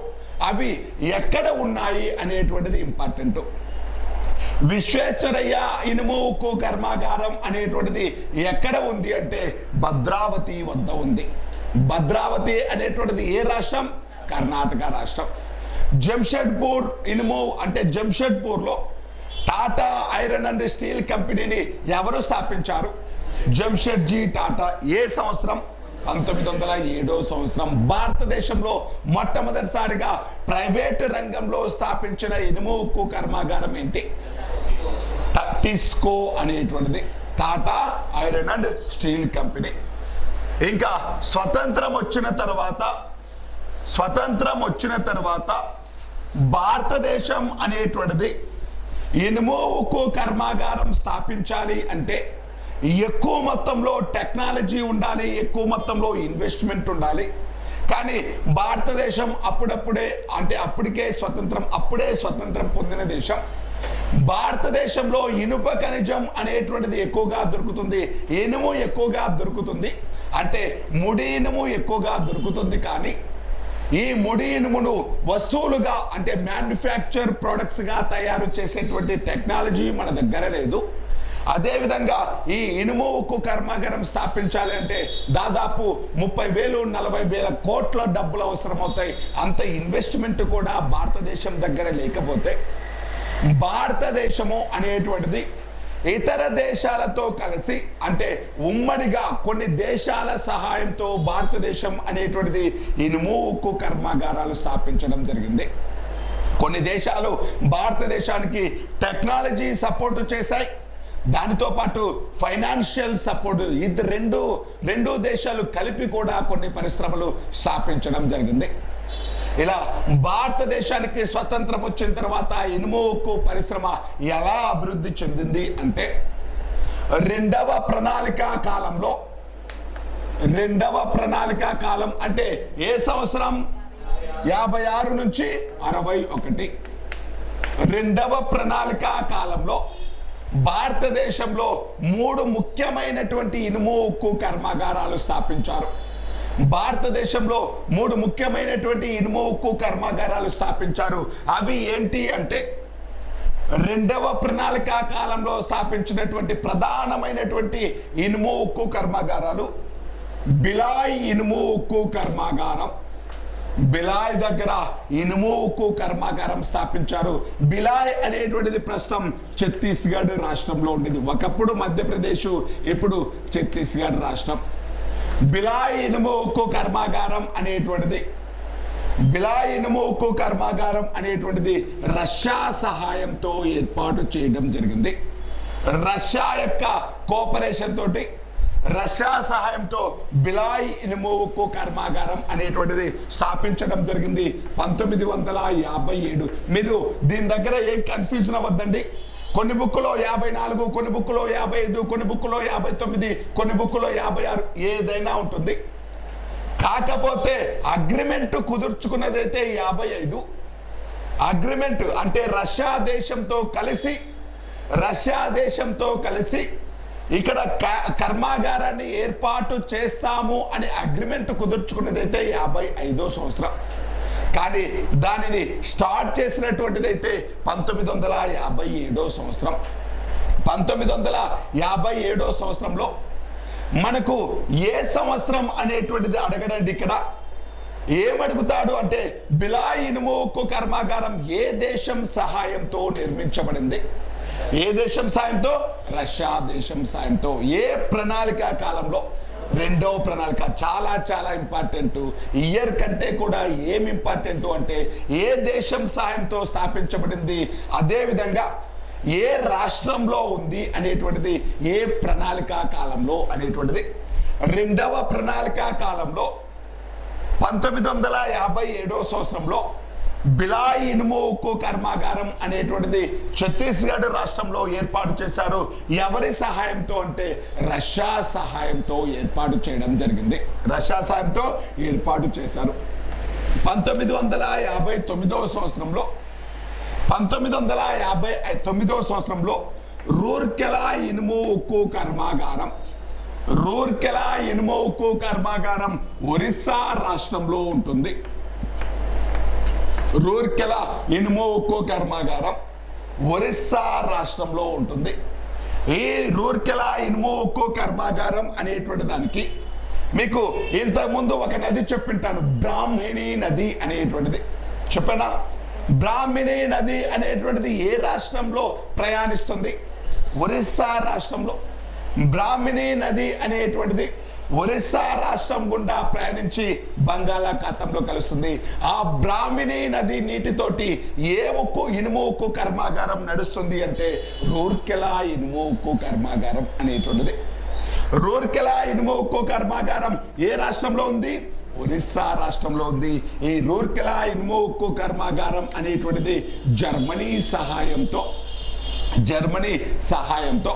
అవి ఎక్కడ ఉన్నాయి అనేటువంటిది ఇంపార్టెంట్. విశ్వేశ్వరయ్య ఇనుము ఉక్కు కర్మాగారం అనేటువంటిది ఎక్కడ ఉంది అంటే భద్రావతి వద్ద ఉంది. భద్రావతి అనేటువంటిది ఏ రాష్ట్రం? కర్ణాటక రాష్ట్రం. జంషెడ్పూర్ ఇనుము అంటే జంషెడ్పూర్లో టాటా ఐరన్ అండ్ స్టీల్ కంపెనీని ఎవరు స్థాపించారు? జంషెడ్జీ టాటా. ఏ సంవత్సరం? 1907వ సంవత్సరం. భారతదేశంలో మొట్టమొదటిసారిగా ప్రైవేటు రంగంలో స్థాపించిన ఇనుము ఉక్కు కర్మాగారం ఏంటి? టిస్కో అనేటువంటిది, Tata iron and steel company. ఇంకా స్వతంత్రం వచ్చిన తర్వాత భారతదేశం అనేటువంటిది ఇనుము ఉక్కు కర్మాగారం స్థాపించాలి అంటే ఎక్కువ మొత్తంలో టెక్నాలజీ ఉండాలి, ఎక్కువ మొత్తంలో ఇన్వెస్ట్మెంట్ ఉండాలి. కానీ భారతదేశం అప్పుడే స్వతంత్రం పొందిన దేశం. భారతదేశంలో ఇనుప ఖనిజం అనేటువంటిది ఎక్కువగా దొరుకుతుంది, ఇనుము ఎక్కువగా దొరుకుతుంది, అంటే ముడి ఇనుము ఎక్కువగా దొరుకుతుంది. కానీ ఈ ముడి ఇనుమును వస్తువులుగా అంటే మ్యానుఫ్యాక్చర్ ప్రొడక్ట్స్గా తయారు చేసేటువంటి టెక్నాలజీ మన దగ్గర లేదు. అదేవిధంగా ఈ ఇనుము ఉక్కు కర్మాగారం స్థాపించాలి అంటే దాదాపు 30,000-40,000 కోట్ల డబ్బులు అవసరమవుతాయి. అంత ఇన్వెస్ట్మెంట్ కూడా భారతదేశం దగ్గర లేకపోతే భారతదేశము అనేటువంటిది ఇతర దేశాలతో కలిసి అంటే ఉమ్మడిగా కొన్ని దేశాల సహాయంతో భారతదేశం అనేటువంటిది ఇనుము ఉక్కు కర్మాగారాలు స్థాపించడం జరిగింది. కొన్ని దేశాలు భారతదేశానికి టెక్నాలజీ సపోర్ట్ చేశాయి, దానితో పాటు ఫైనాన్షియల్ సపోర్ట్, ఇది రెండు దేశాలు కలిపి కూడా కొన్ని పరిశ్రమలు స్థాపించడం జరిగింది. ఇలా భారతదేశానికి స్వతంత్రం వచ్చిన తర్వాత ఇనుము ఉక్కు పరిశ్రమ ఎలా అభివృద్ధి చెందింది అంటే రెండవ ప్రణాళిక కాలం అంటే ఏ సంవత్సరం? 56 నుంచి 61. రెండవ ప్రణాళిక కాలంలో భారతదేశంలో 3 ముఖ్యమైనటువంటి ఇనుము ఉక్కు కర్మాగారాలు స్థాపించారు. భారతదేశంలో 3 ముఖ్యమైనటువంటి ఇనుము ఉక్కు కర్మాగారాలు స్థాపించారు. అవి ఏంటి అంటే, రెండవ ప్రణాళిక కాలంలో స్థాపించినటువంటి ప్రధానమైనటువంటి ఇనుము ఉక్కు కర్మాగారాలు బిలాయ్ ఇనుము ఉక్కు కర్మాగారం. బిలాయ్ దగ్గర ఇనుము ఉక్కు కర్మాగారం స్థాపించారు. బిలాయ్ అనేటువంటిది ప్రస్తుతం ఛత్తీస్గఢ్ రాష్ట్రంలో ఉండేది. ఒకప్పుడు మధ్యప్రదేశ్, ఇప్పుడు ఛత్తీస్గఢ్ రాష్ట్రం. బిలాయ్ ఇనుము ఉక్కు కర్మాగారం అనేటువంటిది రష్యా సహాయంతో ఏర్పాటు చేయడం జరిగింది. రష్యా యొక్క కోఆపరేషన్ తోటి, రష్యా సహాయంతో బిలాయ్ ఇనుము ఉక్కు కర్మాగారం అనేటువంటిది స్థాపించడం జరిగింది 1957. మీరు దీని దగ్గర ఏం కన్ఫ్యూజన్ అవ్వద్దండి. కొన్ని బుక్కులో 54, కొన్ని బుక్కులో 55, కొన్ని బుక్కులో 59, కొన్ని బుక్కులో 56 ఏదైనా ఉంటుంది. కాకపోతే అగ్రిమెంట్ కుదుర్చుకున్నదైతే 55. అగ్రిమెంట్ అంటే రష్యా దేశంతో కలిసి ఇక్కడ కర్మాగారాన్ని ఏర్పాటు చేస్తాము అనే అగ్రిమెంట్ కుదుర్చుకున్నదైతే 55వ సంవత్సరం. కానీ దానిని స్టార్ట్ చేసినటువంటిదైతే 1957వ సంవత్సరం. 1957వ సంవత్సరంలో మనకు ఏ సంవత్సరం అనేటువంటిది అడగడండి. ఇక్కడ ఏమడుగుతాడు అంటే, బిలాయ్ ఇనుము ఉక్కు కర్మాగారం ఏ దేశం సహాయంతో నిర్మించబడింది? ఏ దేశం సాయంతో? రష్యా దేశం సాయంతో. ఏ ప్రణాళిక కాలంలో? రెండవ ప్రణాళిక. చాలా చాలా ఇంపార్టెంట్. ఇయర్ కంటే కూడా ఏం ఇంపార్టెంట్ అంటే ఏ దేశం సాయంతో స్థాపించబడింది, అదేవిధంగా ఏ రాష్ట్రంలో ఉంది అనేటువంటిది, ఏ ప్రణాళిక కాలంలో అనేటువంటిది. రెండవ ప్రణాళిక కాలంలో 1957వ సంవత్సరంలో బిలాయ్ ఇనుము ఉక్కు కర్మాగారం అనేటువంటిది ఛత్తీస్గఢ్ రాష్ట్రంలో ఏర్పాటు చేశారు. ఎవరి సహాయంతో అంటే రష్యా సహాయంతో ఏర్పాటు చేయడం జరిగింది. రష్యా సహాయంతో ఏర్పాటు చేశారు. 1959వ సంవత్సరంలో రూర్కెలా ఇనుము ఉక్కు కర్మాగారం ఒరిస్సా రాష్ట్రంలో ఉంటుంది. రూర్కెలా ఇనుము ఉక్కు కర్మాగారం ఒరిస్సా రాష్ట్రంలో ఉంటుంది. ఈ రూర్కెలా ఇనుము ఉక్కు కర్మాగారం అనేటువంటి దానికి మీకు ఇంతకుముందు ఒక నది చెప్పింటాను, బ్రాహ్మణి నది అనేటువంటిది చెప్పనా? బ్రాహ్మణి నది అనేటువంటిది ఏ రాష్ట్రంలో ప్రయాణిస్తుంది? ఒరిస్సా రాష్ట్రంలో. బ్రాహ్మణి నది అనేటువంటిది ఒరిస్సా రాష్ట్రం గుండా ప్రయాణించి బంగాళాఖాతంలో కలుస్తుంది. ఆ బ్రాహ్మణి నది నీటితోటి ఏ ఇనుము ఉక్కు కర్మాగారం నడుస్తుంది అంటే రూర్కెలా ఇనుము ఉక్కు కర్మాగారం అనేటువంటిది. రూర్కెలా ఇనుము ఉక్కు కర్మాగారం ఏ రాష్ట్రంలో ఉంది? ఒరిస్సా రాష్ట్రంలో ఉంది. ఈ రూర్కెలా ఇనుము ఉక్కు కర్మాగారం అనేటువంటిది జర్మనీ సహాయంతో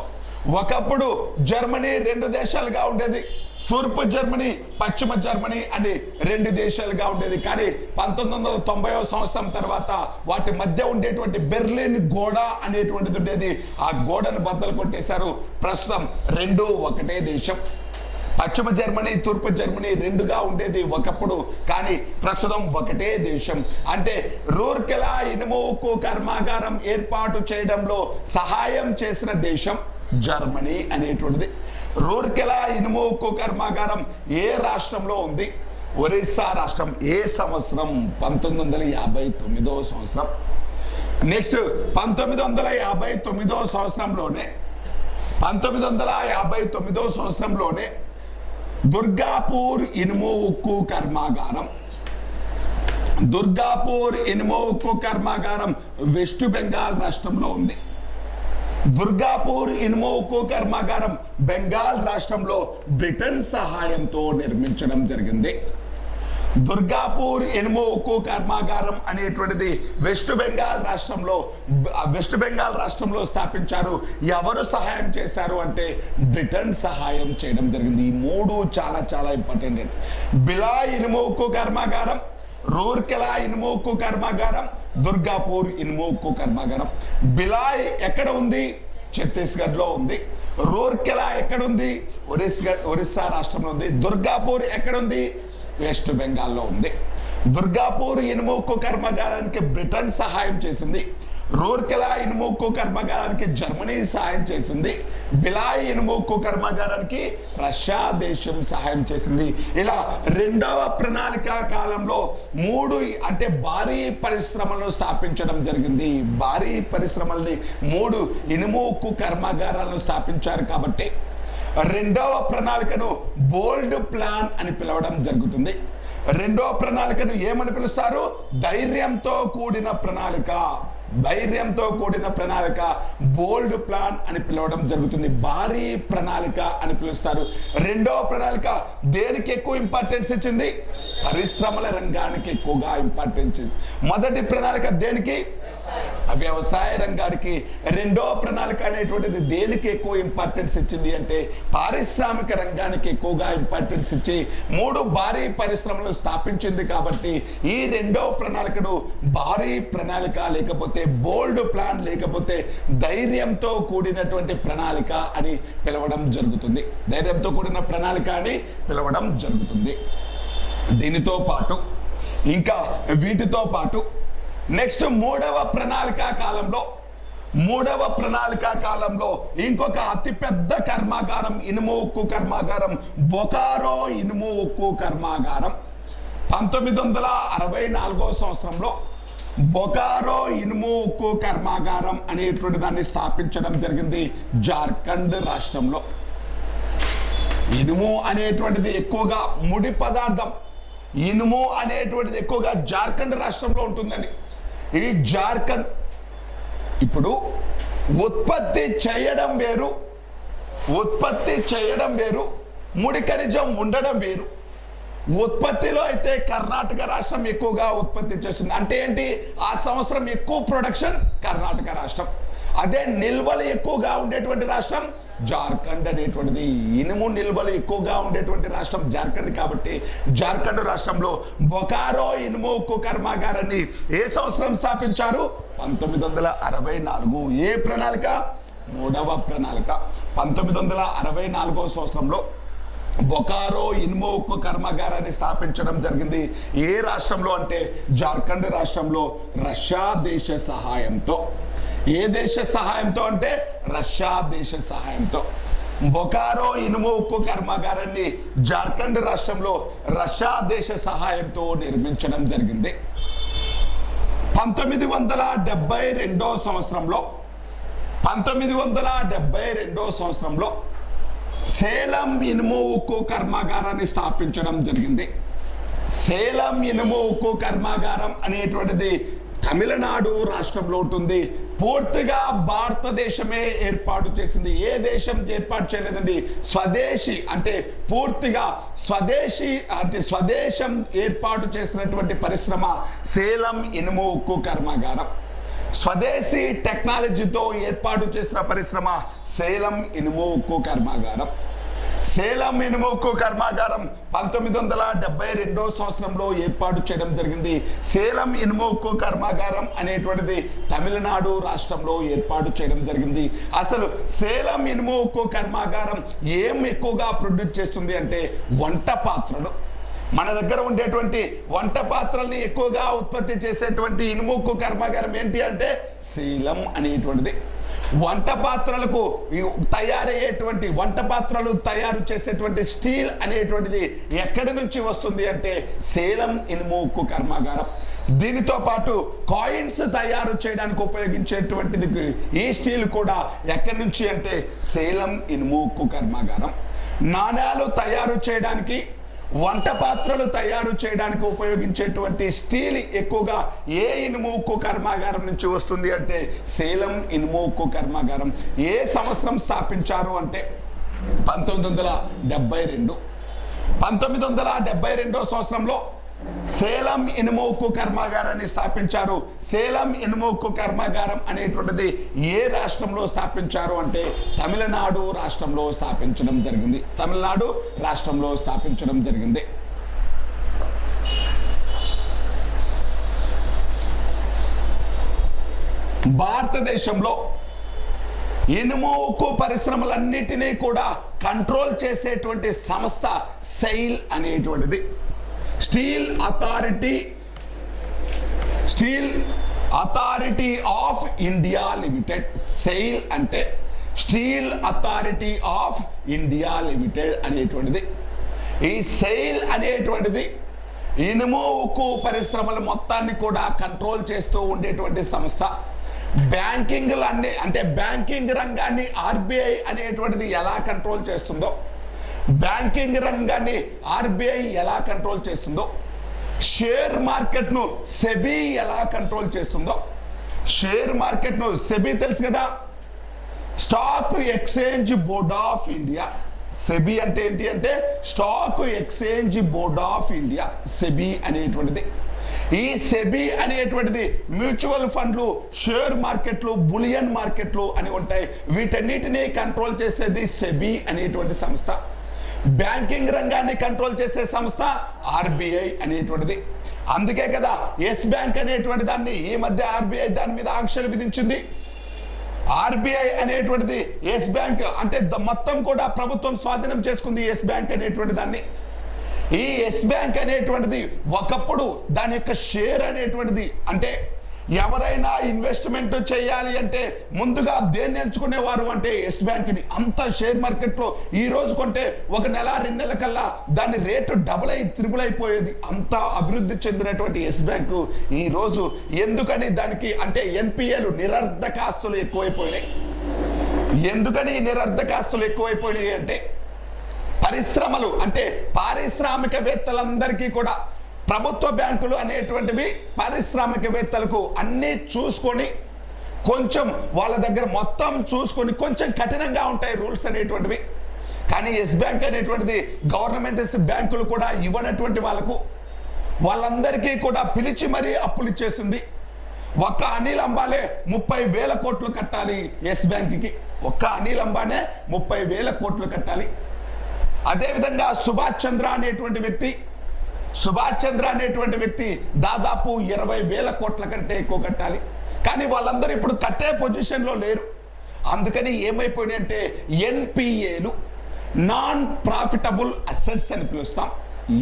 ఒకప్పుడు జర్మనీ 2 దేశాలుగా ఉండేది. తూర్పు జర్మనీ, పశ్చిమ జర్మనీ అని 2 దేశాలుగా ఉండేది. కానీ 1990వ సంవత్సరం తర్వాత వాటి మధ్య ఉండేటువంటి బెర్లిన్ గోడ అనేటువంటిది ఉండేది. ఆ గోడను బద్దలు కొట్టేశారు. ప్రస్తుతం 2 ఒకటే దేశం. పశ్చిమ జర్మనీ, తూర్పు జర్మనీ 2గా ఉండేది ఒకప్పుడు, కానీ ప్రస్తుతం ఒకటే దేశం. అంటే రూర్కెలా ఇనుము ఉక్కు కర్మాగారం ఏర్పాటు చేయడంలో సహాయం చేసిన దేశం జర్మనీ అనేటువంటిది. రూర్కెలా ఇనుము ఉక్కు కర్మాగారం ఏ రాష్ట్రంలో ఉంది? ఒరిస్సా రాష్ట్రం. ఏ సంవత్సరం? 1959వ సంవత్సరం. నెక్స్ట్ 1959వ సంవత్సరంలోనే దుర్గాపూర్ ఇనుము ఉక్కు కర్మాగారం వెస్ట్ బెంగాల్ రాష్ట్రంలో ఉంది. దుర్గాపూర్ ఇనుము ఉక్కు కర్మాగారం బెంగాల్ రాష్ట్రంలో బ్రిటన్ సహాయంతో నిర్మించడం జరిగింది. దుర్గాపూర్ ఇనుము ఉక్కు కర్మాగారం అనేటువంటిది వెస్ట్ బెంగాల్ రాష్ట్రంలో స్థాపించారు. ఎవరు సహాయం చేశారు అంటే బ్రిటన్ సహాయం చేయడం జరిగింది. ఈ మూడు చాలా చాలా ఇంపార్టెంట్. బిలాయ్ ఇనుము ఉక్కు కర్మాగారం, రూర్కెలా ఇనుము ఉక్కు కర్మాగారం, దుర్గాపూర్ ఇనుము ఉక్కు కర్మాగారం. బిలాయ్ ఎక్కడ ఉంది? ఛత్తీస్గఢ్ లో ఉంది. రూర్కెలా ఎక్కడ ఉంది? ఒరిస్సా రాష్ట్రంలో ఉంది. దుర్గాపూర్ ఎక్కడ ఉంది? వెస్ట్ బెంగాల్లో ఉంది. దుర్గాపూర్ ఇనుము ఉక్కు కర్మాగారానికి బ్రిటన్ సహాయం చేసింది. రూర్కెలా ఇనుము ఉక్కు కర్మాగారానికి జర్మనీ సహాయం చేసింది. బిలాయ్ ఇనుము ఉక్కు కర్మాగారానికి రష్యా దేశం సహాయం చేసింది. ఇలా రెండవ ప్రణాళిక కాలంలో మూడు అంటే భారీ పరిశ్రమలను స్థాపించడం జరిగింది. భారీ పరిశ్రమల్ని మూడు ఇనుము ఉక్కు కర్మాగారాలను స్థాపించారు కాబట్టి రెండవ ప్రణాళికను బోల్డ్ ప్లాన్ అని పిలవడం జరుగుతుంది. రెండవ ప్రణాళికను ఏమని పిలుస్తారు? ధైర్యంతో కూడిన ప్రణాళిక. ధైర్యంతో కూడిన ప్రణాళిక బోల్డ్ ప్లాన్ అని పిలవడం జరుగుతుంది. భారీ ప్రణాళిక అని పిలుస్తారు. రెండవ ప్రణాళిక దేనికి ఎక్కువ ఇంపార్టెన్స్ ఇచ్చింది? పరిశ్రమల రంగానికి ఎక్కువగా ఇంపార్టెన్స్. మొదటి ప్రణాళిక దేనికి? వ్యవసాయ రంగానికి. రెండవ ప్రణాళిక అనేటువంటిది దేనికి ఎక్కువ ఇంపార్టెన్స్ ఇచ్చింది అంటే పారిశ్రామిక రంగానికి ఎక్కువగా ఇంపార్టెన్స్ ఇచ్చి మూడు భారీ పరిశ్రమలు స్థాపించింది. కాబట్టి ఈ రెండవ ప్రణాళికను భారీ ప్రణాళిక లేకపోతే బోల్డ్ ప్లాన్ లేకపోతే ధైర్యంతో కూడినటువంటి ప్రణాళిక అని పిలవడం జరుగుతుంది. ధైర్యంతో కూడిన ప్రణాళిక అని పిలవడం జరుగుతుంది. దీనితో పాటు ఇంకా వీటితో పాటు నెక్స్ట్ మూడవ ప్రణాళిక కాలంలో ఇంకొక అతిపెద్ద కర్మాగారం ఇనుము ఉక్కు కర్మాగారం బొకారో ఇనుము ఉక్కు కర్మాగారం 1964 సంవత్సరంలో బొకారో ఇనుము ఉక్కు కర్మాగారం అనేటువంటి దాన్ని స్థాపించడం జరిగింది జార్ఖండ్ రాష్ట్రంలో. ఇనుము అనేటువంటిది ఎక్కువగా ముడి పదార్థం. ఇనుము అనేటువంటిది ఎక్కువగా జార్ఖండ్ రాష్ట్రంలో ఉంటుందండి. ఈ జార్ఖండ్ ఇప్పుడు ఉత్పత్తి చేయడం వేరు, ముడి ఖనిజం ఉండడం వేరు. ఉత్పత్తిలో అయితే కర్ణాటక రాష్ట్రం ఎక్కువగా ఉత్పత్తి చేస్తుంది. అంటే ఏంటి? ఆ సంవత్సరం ఎక్కువ ప్రొడక్షన్ కర్ణాటక రాష్ట్రం. అదే నిల్వలు ఎక్కువగా ఉండేటువంటి రాష్ట్రం జార్ఖండ్ అనేటువంటిది. ఇనుము నిల్వలు ఎక్కువగా ఉండేటువంటి రాష్ట్రం జార్ఖండ్. కాబట్టి జార్ఖండ్ రాష్ట్రంలో బొకారో ఇనుము ఉక్కు కర్మాగారాన్ని ఏ సంవత్సరం స్థాపించారు? 1964. ఏ ప్రణాళిక? మూడవ ప్రణాళిక. 1964 సంవత్సరంలో బొకారో ఇనుము ఉక్కు కర్మాగారాన్ని స్థాపించడం జరిగింది. ఏ రాష్ట్రంలో అంటే జార్ఖండ్ రాష్ట్రంలో రష్యా దేశ సహాయంతో. ఏ దేశ సహాయంతో అంటే రష్యా దేశ సహాయంతో బొకారో ఇనుము ఉక్కు కర్మాగారాన్ని జార్ఖండ్ రాష్ట్రంలో రష్యా దేశ సహాయంతో నిర్మించడం జరిగింది. 1972 సంవత్సరంలో సేలం ఇనుము ఉక్కు కర్మాగారాన్ని స్థాపించడం జరిగింది. సేలం ఇనుము ఉక్కు కర్మాగారం అనేటువంటిది తమిళనాడు రాష్ట్రంలో ఉంటుంది. పూర్తిగా భారతదేశమే ఏర్పాటు చేసింది. ఏ దేశం ఏర్పాటు చేయలేదండి. స్వదేశీ అంటే పూర్తిగా స్వదేశం ఏర్పాటు చేసినటువంటి పరిశ్రమ సేలం ఇనుము ఉక్కు కర్మాగారం. స్వదేశీ టెక్నాలజీతో ఏర్పాటు చేసిన పరిశ్రమ సేలం ఇనుము ఉక్కు కర్మాగారం. సేలం ఇనుము ఉక్కు కర్మాగారం 1972 సంవత్సరంలో ఏర్పాటు చేయడం జరిగింది. సేలం ఇనుము ఉక్కు కర్మాగారం అనేటువంటిది తమిళనాడు రాష్ట్రంలో ఏర్పాటు చేయడం జరిగింది. అసలు సేలం ఇనుము ఉక్కు కర్మాగారం ఏం ఎక్కువగా ప్రొడ్యూస్ చేస్తుంది అంటే వంట పాత్రలు. మన దగ్గర ఉండేటువంటి వంట పాత్రల్ని ఎక్కువగా ఉత్పత్తి చేసేటువంటి ఇనుము ఉక్కు కర్మాగారం ఏంటి అంటే సేలం అనేటువంటిది. వంట పాత్రలకు తయారయ్యేటువంటి వంట పాత్రలు తయారు చేసేటువంటి స్టీల్ అనేటువంటిది ఎక్కడి నుంచి వస్తుంది అంటే సేలం ఇనుము ఉక్కు కర్మాగారం. దీనితో పాటు కాయిన్స్ తయారు చేయడానికి ఉపయోగించేటువంటిది ఈ స్టీల్ కూడా ఎక్కడి నుంచి అంటే సేలం ఇనుము ఉక్కు కర్మాగారం. నాణ్యాలు తయారు చేయడానికి వంట పాత్రలు తయారు చేయడానికి ఉపయోగించేటువంటి స్టీల్ ఎక్కువగా ఏ ఇనుము ఉక్కు కర్మాగారం నుంచి వస్తుంది అంటే సేలం ఇనుము ఉక్కు కర్మాగారం. ఏ సంవత్సరం స్థాపించారు అంటే 1972. 1972 సంవత్సరంలో సేలం ఇనుము ఉక్కు కర్మాగారాన్ని స్థాపించారు. సేలం ఇనుము ఉక్కు కర్మాగారం అనేటువంటిది ఏ రాష్ట్రంలో స్థాపించారు అంటే తమిళనాడు రాష్ట్రంలో స్థాపించడం జరిగింది. తమిళనాడు రాష్ట్రంలో స్థాపించడం జరిగింది. భారతదేశంలో ఇనుము ఉక్కు పరిశ్రమలన్నిటినీ కూడా కంట్రోల్ చేసేటువంటి సంస్థ సెయిల్ అనేటువంటిది. Steel Authority of India Limited. SAIL అంటే Steel Authority of India Limited అనేటువంటిది. ఈ సెయిల్ అనేటువంటిది ఇనుము ఉక్కు పరిశ్రమల మొత్తాన్ని కూడా కంట్రోల్ చేస్తూ ఉండేటువంటి సంస్థ. బ్యాంకింగ్ రంగాన్ని ఆర్బీఐ అనేటువంటిది ఎలా కంట్రోల్ చేస్తుందో, బ్యాంకింగ్ రంగాన్ని ఆర్బీఐ ఎలా కంట్రోల్ చేస్తుందో, షేర్ మార్కెట్ను సెబీ ఎలా కంట్రోల్ చేస్తుందో, షేర్ మార్కెట్ను సెబీ తెలుసు కదా, stock exchange board of India. SEBI అంటే ఏంటి అంటే stock exchange board of India, SEBI అనేటువంటిది. ఈ సెబీ అనేటువంటిది మ్యూచువల్ ఫండ్లు, షేర్ మార్కెట్లు, బులియన్ మార్కెట్లు అని ఉంటాయి. వీటన్నిటినీ కంట్రోల్ చేసేది సెబీ అనేటువంటి సంస్థ. బ్యాంకింగ్ రంగాన్ని కంట్రోల్ చేసే సంస్థ ఆర్బీఐ అనేటువంటిది. అందుకే కదా ఎస్ బ్యాంక్ అనేటువంటి దాన్ని ఈ మధ్య ఆర్బీఐ దాని మీద ఆంక్షలు విధించింది. ఆర్బీఐ అనేటువంటిది ఎస్ బ్యాంక్ అంటే మొత్తం కూడా ప్రభుత్వం స్వాధీనం చేసుకుంది ఎస్ బ్యాంక్ అనేటువంటి దాన్ని. ఈ ఎస్ బ్యాంక్ అనేటువంటిది ఒకప్పుడు దాని యొక్క షేర్ అనేటువంటిది అంటే ఎవరైనా ఇన్వెస్ట్మెంట్ చేయాలి అంటే ముందుగా దేన్ని ఎంచుకునేవారు అంటే ఎస్ బ్యాంక్ని. అంత షేర్ మార్కెట్లో ఈ రోజు కొంటే ఒక నెల 2 నెలల కల్లా దాని రేటు త్రిబుల్ అయిపోయేది. అంత అభివృద్ధి చెందినటువంటి ఎస్ బ్యాంకు ఈ రోజు ఎందుకని దానికి అంటే ఎన్పిఏలు నిరర్ధకాస్తులు ఎక్కువైపోయినాయి. ఎందుకని నిరర్ధకాస్తులు ఎక్కువైపోయినాయి అంటే పరిశ్రమలు అంటే పారిశ్రామికవేత్తలందరికీ కూడా ప్రభుత్వ బ్యాంకులు అనేటువంటివి పారిశ్రామికవేత్తలకు అన్నీ చూసుకొని కొంచెం వాళ్ళ దగ్గర మొత్తం చూసుకొని కొంచెం కఠినంగా ఉంటాయి రూల్స్ అనేటువంటివి. కానీ ఎస్ బ్యాంక్ అనేటువంటిది గవర్నమెంట్ బ్యాంకులు కూడా ఇవ్వనటువంటి వాళ్ళందరికీ కూడా పిలిచి మరీ అప్పులు ఇచ్చేసింది. ఒక్క అనిల్ అంబానీ 30,000 కోట్లు కట్టాలి ఎస్ బ్యాంక్కి. ఒక్క అనిల్ అంబానీ 30,000 కోట్లు కట్టాలి. అదేవిధంగా సుభాష్ చంద్ర అనేటువంటి వ్యక్తి దాదాపు 20,000 కోట్ల కంటే ఎక్కువ కట్టాలి. కానీ వాళ్ళందరూ ఇప్పుడు కట్టే పొజిషన్లో లేరు. అందుకని ఏమైపోయినాయి అంటే ఎన్పిఏలు, నాన్ ప్రాఫిటబుల్ అసెట్స్ అని పిలుస్తాం.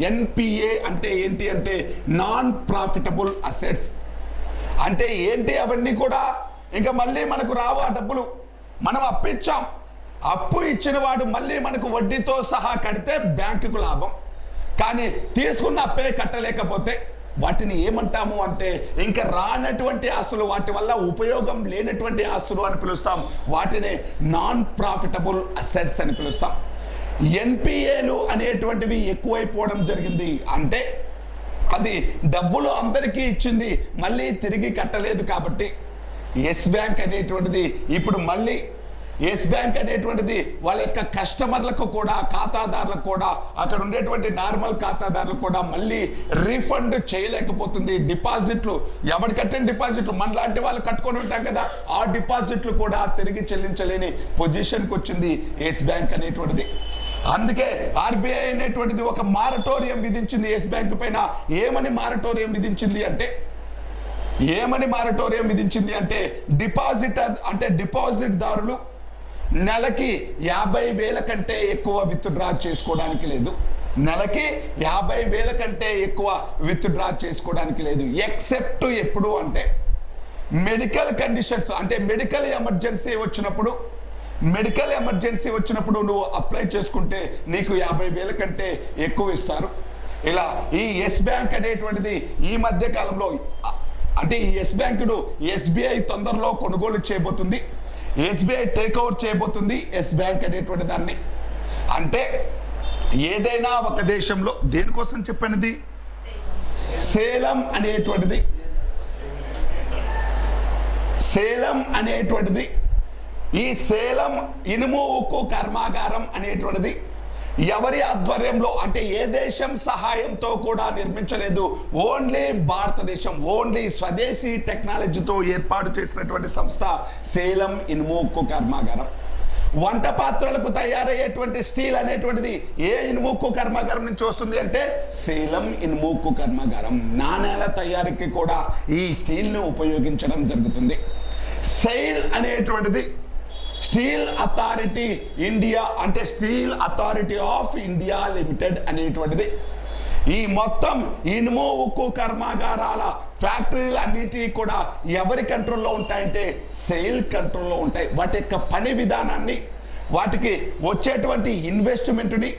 ఎన్పిఏ అంటే ఏంటి అంటే నాన్ ప్రాఫిటబుల్ అసెట్స్ అంటే ఏంటి? అవన్నీ కూడా ఇంకా మళ్ళీ మనకు రావు ఆ డబ్బులు. మనం అప్పిచ్చాం, అప్పు ఇచ్చిన వాడు మళ్ళీ మనకు వడ్డీతో సహా కడితే బ్యాంకుకు లాభం. కానీ తీసుకున్న అప్పే కట్టలేకపోతే వాటిని ఏమంటాము అంటే ఇంకా రానటువంటి ఆస్తులు, వాటి వల్ల ఉపయోగం లేనటువంటి ఆస్తులు అని పిలుస్తాం. వాటిని నాన్ ప్రాఫిటబుల్ అసెట్స్ అని పిలుస్తాం. ఎన్పిఏలు అనేటువంటివి ఎక్కువైపోవడం జరిగింది. అంటే అది డబ్బులు అందరికీ ఇచ్చింది, మళ్ళీ తిరిగి కట్టలేదు. కాబట్టి ఎస్ బ్యాంక్ అనేటువంటిది ఇప్పుడు మళ్ళీ ఎస్ బ్యాంక్ అనేటువంటిది వాళ్ళ యొక్క కస్టమర్లకు కూడా, ఖాతాదారులకు కూడా, అక్కడ ఉండేటువంటి నార్మల్ ఖాతాదారులకు కూడా మళ్ళీ రీఫండ్ చేయలేకపోతుంది. డిపాజిట్లు ఎవరు కట్టిన డిపాజిట్లు మనలాంటి వాళ్ళు కట్టుకొని ఉంటాం కదా, ఆ డిపాజిట్లు కూడా తిరిగి చెల్లించలేని పొజిషన్కి వచ్చింది ఎస్ బ్యాంక్ అనేటువంటిది. అందుకే ఆర్బీఐ అనేటువంటిది ఒక మారటోరియం విధించింది ఎస్ బ్యాంక్ పైన. ఏమని మారటోరియం విధించింది అంటే డిపాజిట్ దారులు నెలకి 50,000 కంటే ఎక్కువ విత్డ్రా చేసుకోవడానికి లేదు. నెలకి 50,000 కంటే ఎక్కువ విత్డ్రా చేసుకోవడానికి లేదు. ఎక్సెప్ట్ ఎప్పుడు అంటే మెడికల్ కండిషన్స్ అంటే మెడికల్ ఎమర్జెన్సీ వచ్చినప్పుడు నువ్వు అప్లై చేసుకుంటే నీకు 50,000 కంటే ఎక్కువ ఇస్తారు. ఇలా ఈ ఎస్ బ్యాంక్ అనేటువంటిది ఈ మధ్య కాలంలో అంటే ఈ ఎస్ బ్యాంకును ఎస్బీఐ తొందరలో కొనుగోలు చేయబోతుంది. ఎస్బీఐ టేక్ ఓవర్ చేయబోతుంది ఎస్ బ్యాంక్ అనేటువంటి దాన్ని. అంటే ఏదైనా ఒక దేశంలో దేనికోసం చెప్పినది సేలం అనేటువంటిది ఈ సేలం ఇనుము ఉక్కు కర్మాగారం అనేటువంటిది ఎవరి ఆధ్వర్యంలో అంటే ఏ దేశం సహాయంతో కూడా నిర్మించలేదు. ఓన్లీ భారతదేశం, ఓన్లీ స్వదేశీ టెక్నాలజీతో ఏర్పాటు చేసినటువంటి సంస్థ సేలం ఇనుము ఉక్కు కర్మాగారం. వంట పాత్రలకు తయారయ్యేటువంటి స్టీల్ అనేటువంటిది ఏ ఇనుము ఉక్కు కర్మాగారం నుంచి వస్తుంది అంటే సేలం ఇనుము ఉక్కు కర్మాగారం. నాణేల తయారీకి కూడా ఈ స్టీల్ను ఉపయోగించడం జరుగుతుంది. సెయిల్ అనేటువంటిది స్టీల్ అథారిటీ ఇండియా అంటే Steel Authority of India Limited అనేటువంటిది ఈ మొత్తం ఇనుము ఉక్కు కర్మాగారాల ఫ్యాక్టరీలు అన్నిటినీ కూడా ఎవరి కంట్రోల్లో ఉంటాయంటే సెయిల్ కంట్రోల్లో ఉంటాయి. వాటి యొక్క పని విధానాన్ని, వాటికి వచ్చేటువంటి ఇన్వెస్ట్మెంట్ని,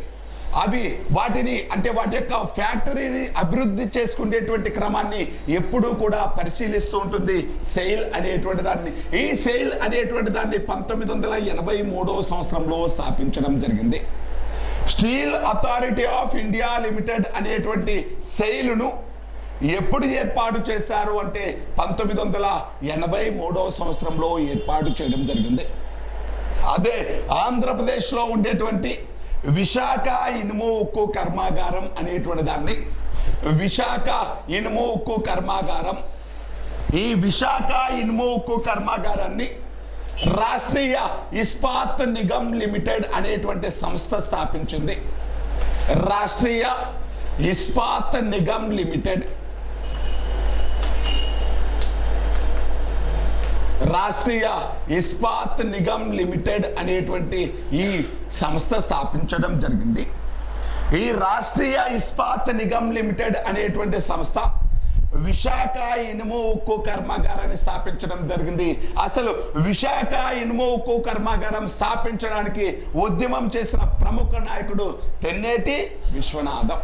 వాటిని అంటే వాటి యొక్క ఫ్యాక్టరీని అభివృద్ధి చేసుకునేటువంటి క్రమాన్ని ఎప్పుడూ కూడా పరిశీలిస్తూ ఉంటుంది సెయిల్ అనేటువంటి దాన్ని. ఈ సెయిల్ అనేటువంటి దాన్ని 1983వ సంవత్సరంలో స్థాపించడం జరిగింది. Steel Authority of India limited అనేటువంటి సెయిల్ను ఎప్పుడు ఏర్పాటు చేశారు అంటే 1983వ సంవత్సరంలో ఏర్పాటు చేయడం జరిగింది. అదే ఆంధ్రప్రదేశ్లో ఉండేటువంటి విశాఖ ఇనుము ఉక్కు కర్మాగారం అనేటువంటి దాన్ని విశాఖ ఇనుము ఉక్కు కర్మాగారం, ఈ విశాఖ ఇనుము ఉక్కు కర్మాగారాన్ని రాష్ట్రీయ ఇస్పాత్ నిగమ్ లిమిటెడ్ అనేటువంటి సంస్థ స్థాపించింది. రాష్ట్రీయ ఇస్పాత్ నిగమ్ లిమిటెడ్, రాష్ట్రీయ ఇస్పాత్ నిగమ్ లిమిటెడ్ అనేటువంటి ఈ సంస్థ స్థాపించడం జరిగింది. ఈ రాష్ట్రీయ ఇస్పాత్ నిగమ్ లిమిటెడ్ అనేటువంటి సంస్థ విశాఖ ఇనుము ఉక్కు కర్మాగారాన్ని స్థాపించడం జరిగింది. అసలు విశాఖ ఇనుము ఉక్కు కర్మాగారం స్థాపించడానికి ఉద్యమం చేసిన ప్రముఖ నాయకుడు తెన్నేటి విశ్వనాథం.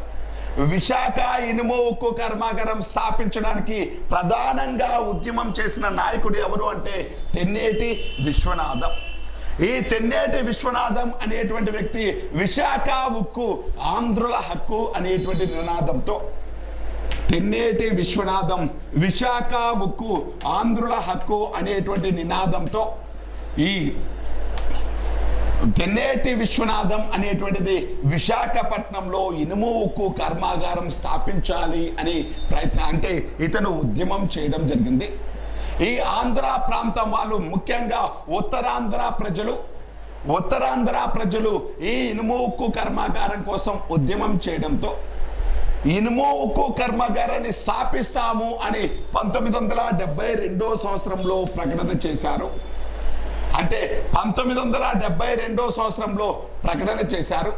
విశాఖ ఇనుము ఉక్కు కర్మాగారం స్థాపించడానికి ప్రధానంగా ఉద్యమం చేసిన నాయకుడు ఎవరు అంటే తెన్నేటి విశ్వనాథం. ఈ తెన్నేటి విశ్వనాథం అనేటువంటి వ్యక్తి విశాఖ ఉక్కు ఆంధ్రుల హక్కు అనేటువంటి నినాదంతో, తెన్నేటి విశ్వనాథం విశాఖ ఉక్కు ఆంధ్రుల హక్కు అనేటువంటి నినాదంతో ఈ తెన్నేటి విశ్వనాథం అనేటువంటిది విశాఖపట్నంలో ఇనుము ఉక్కు కర్మాగారం స్థాపించాలి అని అంటే ఇతను ఉద్యమం చేయడం జరిగింది. ఈ ఆంధ్ర ప్రాంతం వాళ్ళు, ముఖ్యంగా ఉత్తరాంధ్ర ప్రజలు ఈ ఇనుము ఉక్కు కర్మాగారం కోసం ఉద్యమం చేయడంతో ఇనుము ఉక్కు కర్మాగారాన్ని స్థాపిస్తాము అని 1972వ సంవత్సరంలో ప్రకటన చేశారు. అంటే 1972వ సంవత్సరంలో ప్రకటన చేశారు.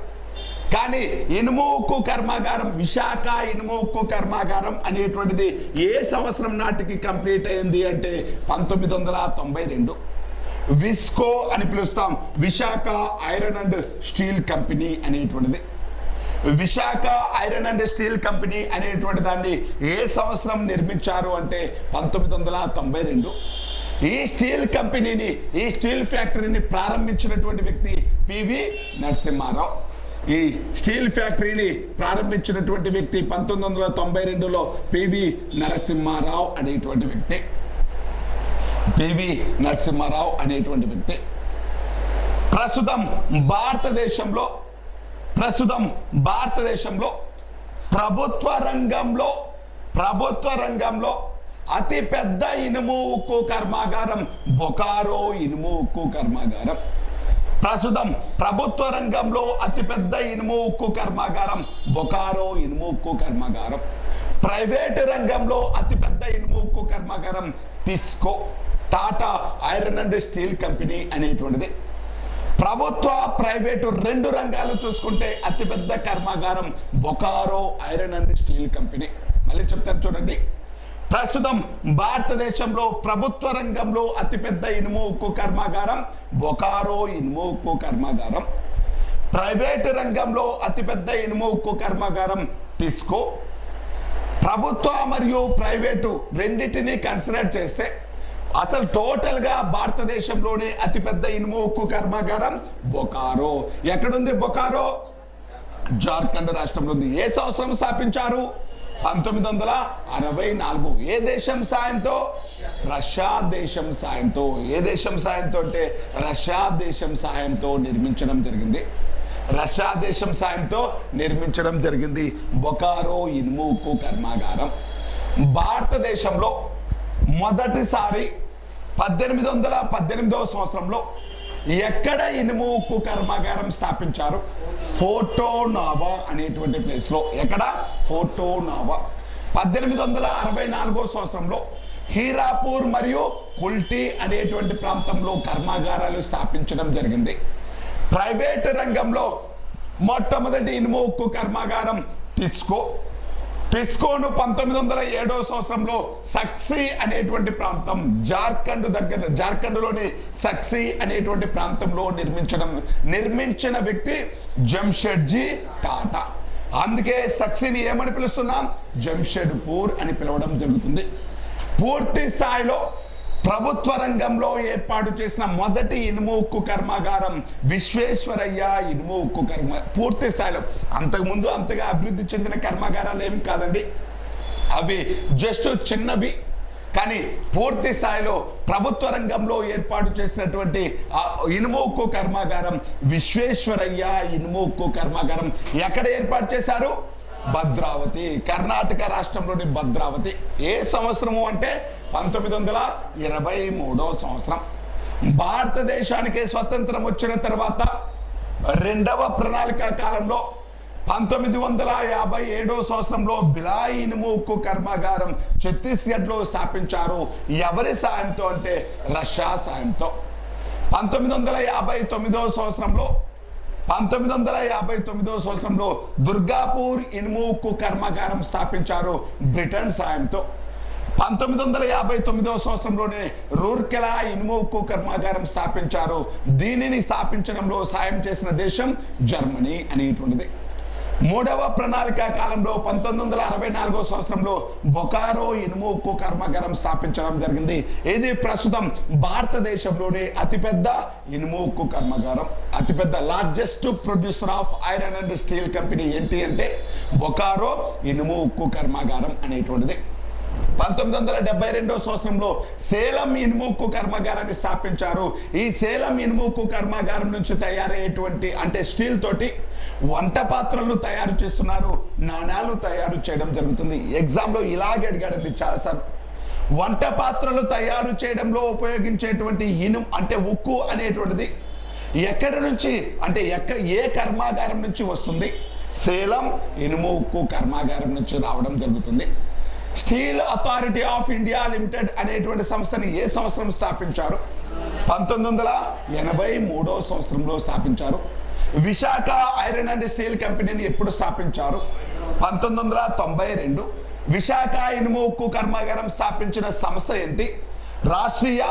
కానీ ఇనుము ఉక్కు కర్మాగారం, విశాఖ ఇనుము ఉక్కు కర్మాగారం అనేటువంటిది ఏ సంవత్సరం నాటికి కంప్లీట్ అయింది అంటే 1992. విస్కో అని పిలుస్తాం, Visakha iron and steel company అనేటువంటిది. Visakha iron and steel company అనేటువంటి దాన్ని ఏ సంవత్సరం నిర్మించారు అంటే 1992. ఈ స్టీల్ కంపెనీని, ఈ స్టీల్ ఫ్యాక్టరీని ప్రారంభించినటువంటి వ్యక్తి పివి నరసింహారావు. ఈ స్టీల్ ఫ్యాక్టరీని ప్రారంభించినటువంటి వ్యక్తి 1992లో పివి నరసింహారావు అనేటువంటి వ్యక్తి. పివి నరసింహారావు అనేటువంటి వ్యక్తి ప్రస్తుతం భారతదేశంలో ప్రభుత్వ రంగంలో అతి పెద్ద ఇనుము ఉక్కు కర్మాగారం బొకారో ఇనుము ఉక్కు కర్మాగారం. ప్రస్తుతం ప్రభుత్వ రంగంలో అతిపెద్ద ఇనుము ఉక్కు కర్మాగారం బొకారో ఇనుము ఉక్కు కర్మాగారం. ప్రైవేటు రంగంలో అతిపెద్ద ఇనుము ఉక్కు కర్మాగారం TISCO, Tata iron and steel company అనేటువంటిది. ప్రభుత్వ ప్రైవేటు రెండు రంగాలు చూసుకుంటే అతిపెద్ద కర్మాగారం Bokaro iron and steel company. మళ్ళీ చెప్తాను చూడండి. ప్రస్తుతం భారతదేశంలో ప్రభుత్వ రంగంలో అతిపెద్ద ఇనుము ఉక్కు కర్మాగారం బొకారో ఇనుము ఉక్కు కర్మాగారం. ప్రైవేటు రంగంలో అతిపెద్ద ఇనుము ఉక్కు కర్మాగారం టిస్కో. ప్రభుత్వ మరియు ప్రైవేటు రెండింటినీ కన్సిడర్ చేస్తే అసలు టోటల్గా భారతదేశంలోనే అతిపెద్ద ఇనుము ఉక్కు కర్మాగారం బొకారో. ఎక్కడుంది బొకారో? జార్ఖండ్ రాష్ట్రంలో ఉంది. ఏ సంవత్సరం స్థాపించారు? 1964. ఏ దేశం సాయంతో? రష్యా దేశం సాయంతో. ఏ దేశం సాయంతో అంటే రష్యా దేశం సాయంతో నిర్మించడం జరిగింది. రష్యా దేశం సాయంతో నిర్మించడం జరిగింది బొకారో ఇనుము ఉక్కు కర్మాగారం. భారతదేశంలో మొదటిసారి 1818వ సంవత్సరంలో ఎక్కడ ఇనుము ఉక్కు కర్మాగారం స్థాపించారు? ఫోర్టో నావా అనేటువంటి ప్లేస్లో. ఎక్కడ? ఫోర్టో నావా. 1864వ సంవత్సరంలో హీరాపూర్ మరియు కుల్టీ అనేటువంటి ప్రాంతంలో కర్మాగారాలు స్థాపించడం జరిగింది. ప్రైవేటు రంగంలో మొట్టమొదటి ఇనుము ఉక్కు కర్మాగారం టిస్కోను 1907వ సంవత్సరంలో సక్సీ అనేటువంటి ప్రాంతం, జార్ఖండ్లోని సక్సీ అనేటువంటి ప్రాంతంలో నిర్మించిన వ్యక్తి జంషెడ్జీ టాటా. అందుకే సక్సీని ఏమని పిలుస్తున్నాం? జంషెడ్పూర్ అని పిలవడం జరుగుతుంది. పూర్తి స్థాయిలో ప్రభుత్వ రంగంలో ఏర్పాటు చేసిన మొదటి ఇనుము ఉక్కు కర్మాగారం విశ్వేశ్వరయ్య ఇనుము ఉక్కు పూర్తి స్థాయిలో. అంతకుముందు అంతగా అభివృద్ధి చెందిన కర్మాగారాలు ఏం కాదండి, అవి జస్ట్ చిన్నవి. కానీ పూర్తి స్థాయిలో ప్రభుత్వ రంగంలో ఏర్పాటు చేసినటువంటి ఇనుము ఉక్కు కర్మాగారం విశ్వేశ్వరయ్య ఇనుము ఉక్కు కర్మాగారం ఎక్కడ ఏర్పాటు చేశారు? భద్రావతి, కర్ణాటక రాష్ట్రంలోని భద్రావతి. ఏ సంవత్సరము అంటే 1923వ సంవత్సరం. భారతదేశానికి స్వతంత్రం వచ్చిన తర్వాత రెండవ ప్రణాళిక కాలంలో 1957వ సంవత్సరంలో భిలాయ్ ఇనుము ఉక్కు కర్మాగారం ఛత్తీస్గఢ్లో స్థాపించారు. ఎవరి సాయంతో అంటే రష్యా సాయంతో. 1959వ సంవత్సరంలో దుర్గాపూర్ ఇనుము ఉక్కు కర్మాగారం స్థాపించారు బ్రిటన్ సాయంతో. 1959వ సంవత్సరంలోనే రూర్కెలా ఇనుము ఉక్కు కర్మాగారం స్థాపించారు. దీనిని స్థాపించడంలో సాయం చేసిన దేశం జర్మనీ అనేటువంటిది. మూడవ ప్రణాళిక కాలంలో 1964వ సంవత్సరంలో బొకారో ఇనుము ఉక్కు కర్మాగారం స్థాపించడం జరిగింది. ఇది ప్రస్తుతం భారతదేశంలోని అతిపెద్ద ఇనుము ఉక్కు కర్మాగారం. అతిపెద్ద largest producer of iron and steel company ఏంటి అంటే బొకారో ఇనుము ఉక్కు కర్మాగారం అనేటువంటిది. 1972వ సంవత్సరంలో సేలం ఇనుము ఉక్కు కర్మాగారాన్ని స్థాపించారు. ఈ సేలం ఇనుము ఉక్కు కర్మాగారం నుంచి తయారయ్యేటువంటి అంటే స్టీల్ తోటి వంట పాత్రలు తయారు చేస్తున్నారు, నాణాలు తయారు చేయడం జరుగుతుంది. ఎగ్జామ్లో ఇలాగే అడిగాడండి చాలాసార్లు. వంట పాత్రలు తయారు చేయడంలో ఉపయోగించేటువంటి ఇనుము అంటే ఉక్కు అనేటువంటిది ఎక్కడి నుంచి అంటే ఏ కర్మాగారం నుంచి వస్తుంది? సేలం ఇనుము ఉక్కు కర్మాగారం నుంచి రావడం జరుగుతుంది. Steel Authority of India limited అనేటువంటి సంస్థని ఏ సంవత్సరం స్థాపించారు? 1983వ సంవత్సరంలో స్థాపించారు. విశాఖ ఐరన్ అండ్ స్టీల్ కంపెనీని ఎప్పుడు స్థాపించారు? 1992. విశాఖ ఇనుము ఉక్కు కర్మాగారం స్థాపించిన సంస్థ ఏంటి? రాష్ట్రీయ